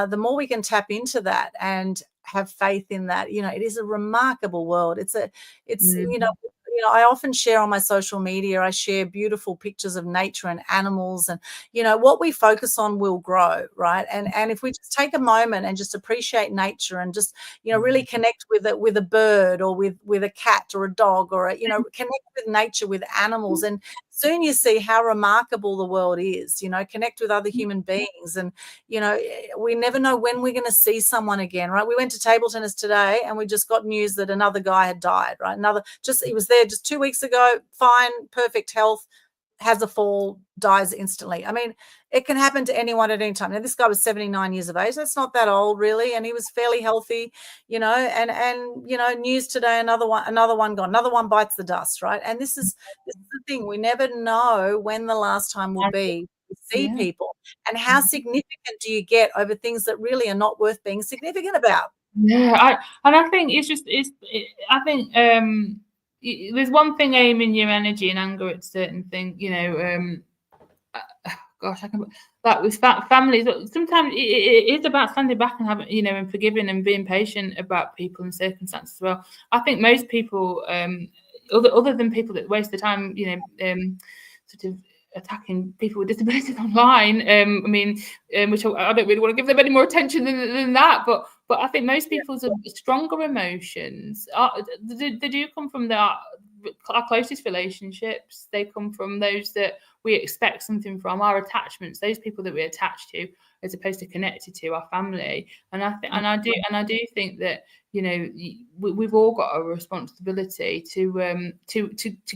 the more we can tap into that and have faith in that, you know, it is a remarkable world. It's you know, I often share on my social media, I share beautiful pictures of nature and animals, and, you know, what we focus on will grow, right? And if we just take a moment and just appreciate nature and just, you know, really connect with it, with a bird or with a cat or a dog, or, you know, connect with nature, with animals, and soon you see how remarkable the world is, you know, connect with other human beings. And, you know, we never know when we're going to see someone again, right? We went to table tennis today and we just got news that another guy had died, right? He was there just 2 weeks ago, fine, perfect health, has a fall, dies instantly. I mean, it can happen to anyone at any time. Now, this guy was 79 years of age. That's not that old, really, and he was fairly healthy, you know. And you know, news today, another one gone, another one bites the dust, right? And this is the thing. We never know when the last time will be to see people, and how significant do you get over things that really are not worth being significant about? Yeah, I think I think there's one thing aiming your energy and anger at certain thing, you know. Gosh, I can that with families. Sometimes it is about standing back and having, you know, and forgiving and being patient about people and circumstances as well. I think most people, other than people that waste the time, you know, sort of attacking people with disabilities online. I mean, which I don't really want to give them any more attention than that. But I think most people's stronger emotions they do come from our closest relationships. They come from those that we expect something from, our attachments, those people that we attach to, as opposed to connected to, our family. And I do think that, you know, we've all got a responsibility to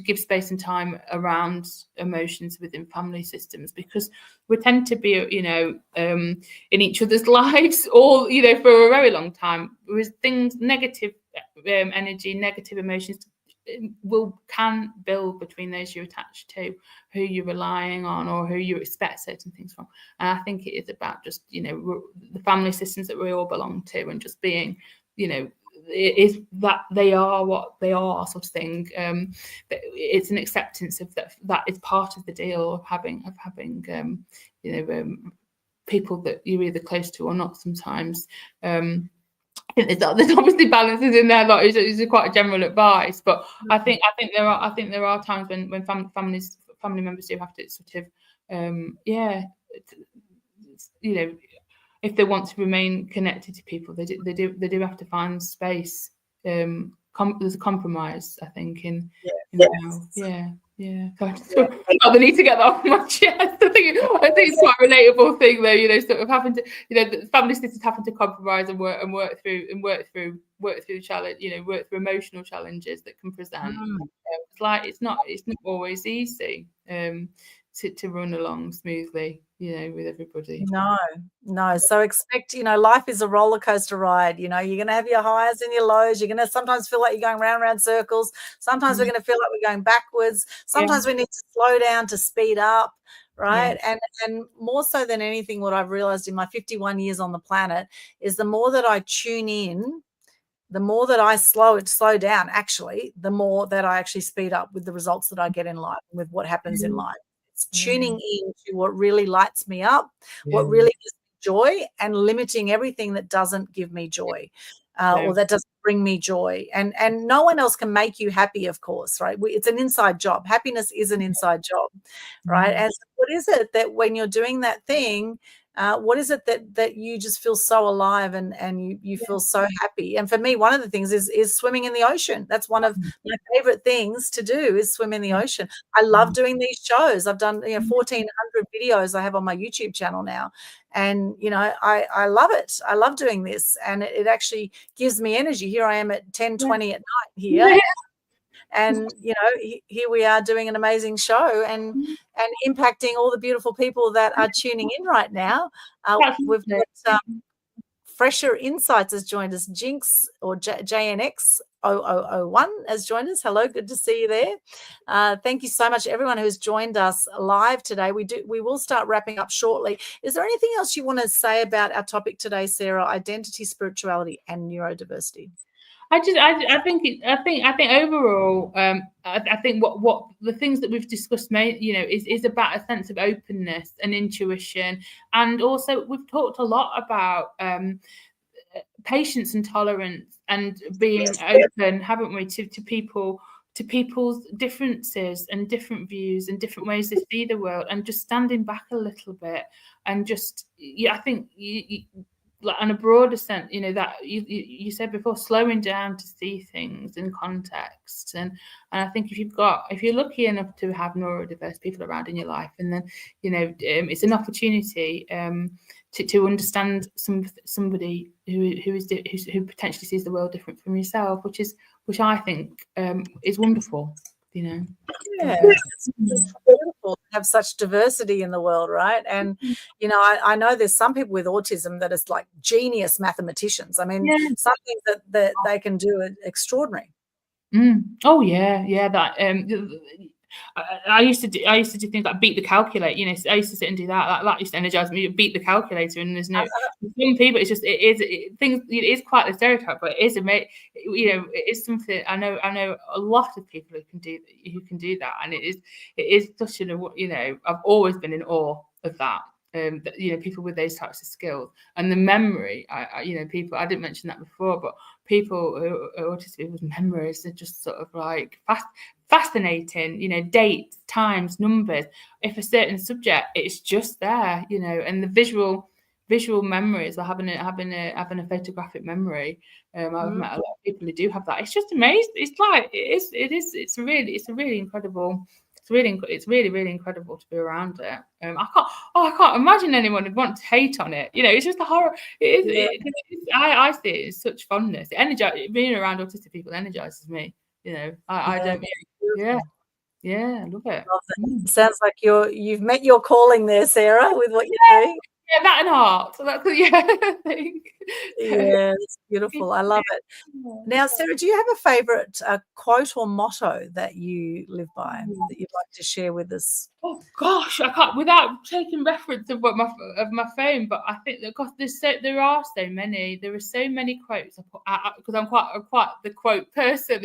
give space and time around emotions within family systems, because we tend to be, you know, in each other's lives all, you know, for a very long time. Whereas things, negative energy, negative emotions can build between those you're attached to, who you're relying on, or who you expect certain things from. And I think it is about just, you know, the family systems that we all belong to, and just being, you know, it is that they are what they are, sort of thing. It's an acceptance of that is part of the deal of having you know, people that you're either close to or not sometimes. I think there's obviously balances in there. Like, it's quite a general advice, but I think there are times when family members do have to sort of you know, if they want to remain connected to people, they do have to find space. There's a compromise, I think, in God, I need to get that off my chest. I think it's quite a relatable thing, though. You know, sort of having to, you know, the family systems having to compromise and work through the challenge. You know, work through emotional challenges that can present. It's like it's not always easy to run along smoothly, you know, with everybody. No. So expect, you know, life is a roller coaster ride. You know, you're going to have your highs and your lows. You're going to sometimes feel like you're going round circles. Sometimes we're going to feel like we're going backwards. Sometimes we need to slow down to speed up, right? And more so than anything, what I've realized in my 51 years on the planet is the more that I tune in, the more that I slow down, actually, the more that I actually speed up with the results that I get in life, with what happens in life. It's tuning in to what really lights me up, what really gives me joy, and limiting everything that doesn't give me joy, or that doesn't bring me joy. And no one else can make you happy, of course, right? It's an inside job. Happiness is an inside job, right? And so what is it that when you're doing that thing, What is it that you just feel so alive and you feel so happy? And for me, one of the things is swimming in the ocean. That's one of my favorite things to do, is swim in the ocean. I love doing these shows. I've done 1,400 videos I have on my YouTube channel now. And, I love it. I love doing this. And it actually gives me energy. Here I am at 10:20 at night here. Yeah. And, here we are doing an amazing show and impacting all the beautiful people that are tuning in right now. We've got Fresher Insights has joined us. Jinx or JNX 0001 has joined us. Hello, good to see you there. Thank you so much, everyone who's joined us live today. We will start wrapping up shortly. Is there anything else you want to say about our topic today, Sarah? Identity, spirituality, and neurodiversity. I think overall, I think what the things that we've discussed, is about a sense of openness and intuition, and also we've talked a lot about patience and tolerance and being open, haven't we, to people's differences and different views and different ways they see the world, and just standing back a little bit and just I think like on a broader sense, that you said before, slowing down to see things in context, and I think if you're lucky enough to have neurodiverse people around in your life, and then it's an opportunity to understand somebody who potentially sees the world different from yourself, which I think is wonderful. Yeah, it's beautiful to have such diversity in the world, right? And I know there's some people with autism that is like genius mathematicians. I mean, some things that they can do are extraordinary. Oh yeah, that I used to do things like beat the calculator. I used to sit and do that. That used to energize me. Beat the calculator, and there's no some people. It's just things. It is quite a stereotype, but it is amazing. It is something. I know a lot of people who can do that, and it is such an. I've always been in awe of that. People with those types of skills and the memory. People. I didn't mention that before, but people who are autistic with memories are just sort of like fascinating. Dates, times, numbers. If a certain subject, it's just there. And the visual memories, or having a photographic memory. I've met a lot of people who do have that. It's just amazing. It's like it's really incredible. It's really incredible to be around it. I can't imagine anyone would want to hate on it. It's just a horror. I see it as such fondness. Being around autistic people energizes me. I don't. Yeah, I love it. Sounds like you've met your calling there, Sarah, with what you're doing. Yeah, that and art. So that's I think. Yeah, it's beautiful. I love it. Now, Sarah, do you have a favourite quote or motto that you live by that you'd like to share with us? Oh gosh, I can't without taking reference of my phone. But I think that there are so many. There are so many quotes because I'm quite the quote person,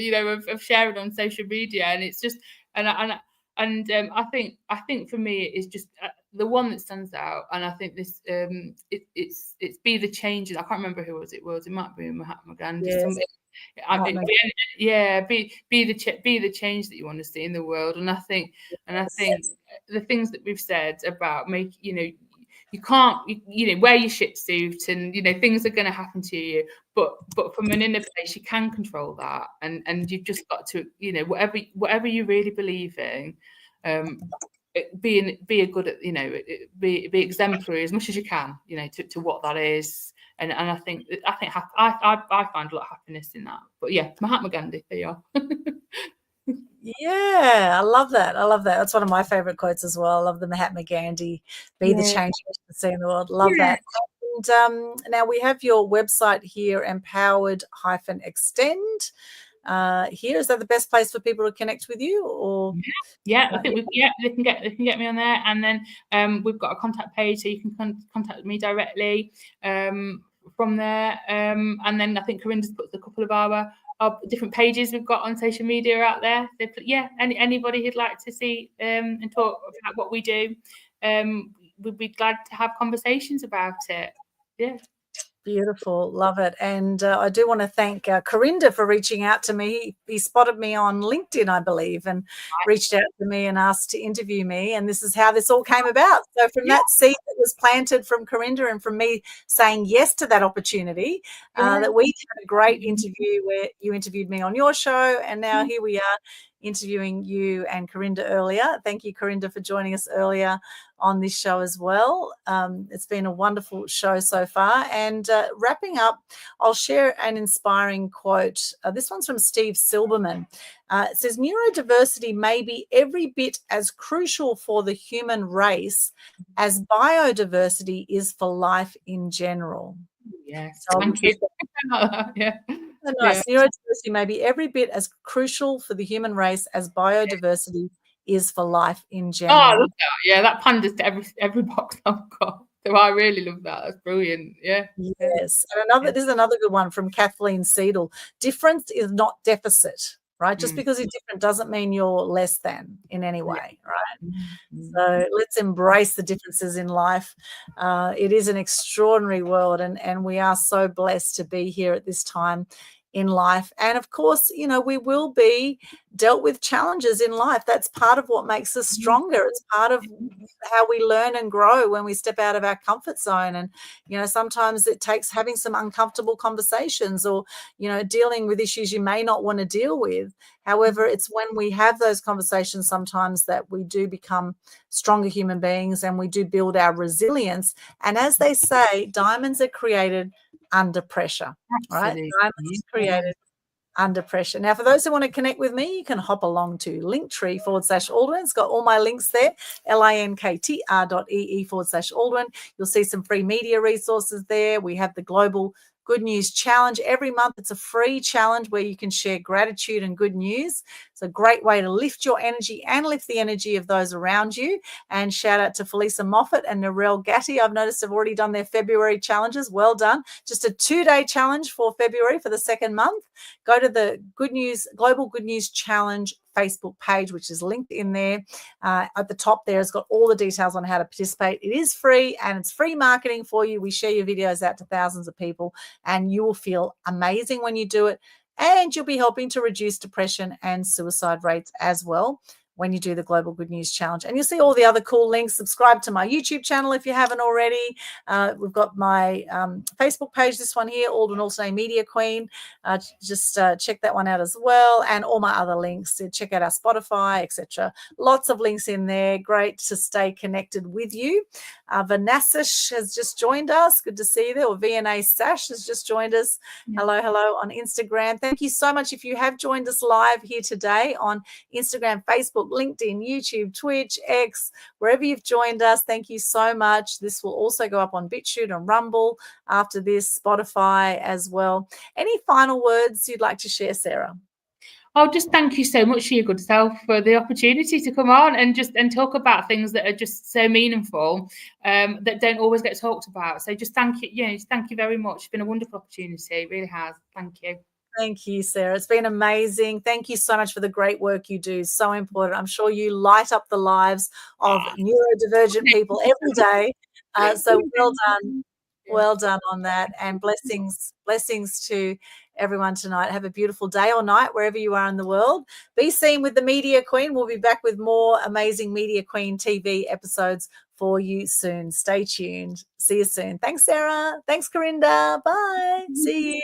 of sharing on social media, and it's just I think for me it's just the one that stands out, and I think this it's be the change. I can't remember who it was. It might be Mahatma Gandhi. Yes. Be the change that you want to see in the world, and I think the things that we've said about you can't wear your shit suit, and things are going to happen to you, but from an inner place you can control that, and you've just got to whatever you really believe in, be a good at be exemplary as much as you can to what that is, and I think I find a lot of happiness in that. But yeah, Mahatma Gandhi, there you are. Yeah, I love that. That's one of my favorite quotes as well. I love the Mahatma Gandhi, be the change you want to see in the world. Love that. And now we have your website here, empowered-extend. Here, is that the best place for people to connect with you? Or I think they can get me on there, and then we've got a contact page, so you can contact me directly from there. And then I think Carinder's put a couple of our different pages we've got on social media out there. They put, anybody who'd like to see and talk about what we do, we'd be glad to have conversations about it. Yeah. Beautiful. Love it. And I do want to thank Carinder for reaching out to me. He spotted me on LinkedIn, I believe, and reached out to me and asked to interview me. And this is how this all came about. So from that seed that was planted from Carinder and from me saying yes to that opportunity, that we had a great interview where you interviewed me on your show. And now here we are interviewing you and Carinder earlier. Thank you, Carinder, for joining us earlier on this show as well. It's been a wonderful show so far. And wrapping up, I'll share an inspiring quote. This one's from Steve Silberman. It says, neurodiversity may be every bit as crucial for the human race as biodiversity is for life in general. Yes, so thank you. Nice. Neurodiversity may be every bit as crucial for the human race as biodiversity is for life in general. Oh, I love that. Yeah, that panders to every box I've got. So I really love that. That's brilliant. Yeah. Yes. And this is another good one from Kathleen Seidel. Difference is not deficit, right? Just because you're different doesn't mean you're less than in any way, right? So let's embrace the differences in life. It is an extraordinary world, and we are so blessed to be here at this time in life. And of course, we will be dealt with challenges in life. That's part of what makes us stronger. It's part of how we learn and grow when we step out of our comfort zone. And sometimes it takes having some uncomfortable conversations or dealing with issues you may not want to deal with. However, it's when we have those conversations sometimes that we do become stronger human beings and we do build our resilience. And as they say, diamonds are created under pressure. Absolutely. Right? Diamonds are created under pressure. Now, for those who want to connect with me, you can hop along to linktr.ee/Aldwyn. It's got all my links there, linktr.ee/Aldwyn. You'll see some free media resources there. We have the Global Good News Challenge every month. It's a free challenge where you can share gratitude and good news. It's a great way to lift your energy and lift the energy of those around you. And shout out to Felisa Moffat and Narelle Gatti. I've noticed have already done their February challenges. Well done. Just a 2-day challenge for February for the second month. Go to the Global Good News Challenge Facebook page, which is linked in there. At the top there, it's got all the details on how to participate. It is free and it's free marketing for you. We share your videos out to thousands of people and you will feel amazing when you do it. And you'll be helping to reduce depression and suicide rates as well when you do the Global Good News Challenge. And you'll see all the other cool links. Subscribe to my YouTube channel if you haven't already. We've got my Facebook page, this one here, Aldwyn Altuney Media Queen. Just check that one out as well. And all my other links. Check out our Spotify, etc. Lots of links in there. Great to stay connected with you. Vanessa has just joined us. Good to see you there. Or VNA Sash has just joined us. Yeah. Hello on Instagram. Thank you so much if you have joined us live here today on Instagram, Facebook, LinkedIn, YouTube, Twitch, X, wherever you've joined us. Thank you so much. This will also go up on BitChute and Rumble after this, Spotify as well. Any final words you'd like to share, Sarah? Oh, just thank you so much for your good self for the opportunity to come on and talk about things that are just so meaningful that don't always get talked about. So just thank you. Thank you very much. It's been a wonderful opportunity. It really has. Thank you. Thank you, Sarah. It's been amazing. Thank you so much for the great work you do. So important. I'm sure you light up the lives of neurodivergent people every day. So well done. Well done on that. And blessings to everyone tonight. Have a beautiful day or night wherever you are in the world. Be seen with the Media Queen. We'll be back with more amazing Media Queen TV episodes for you soon. Stay tuned. See you soon. Thanks, Sarah. Thanks, Carinder. Bye. See you.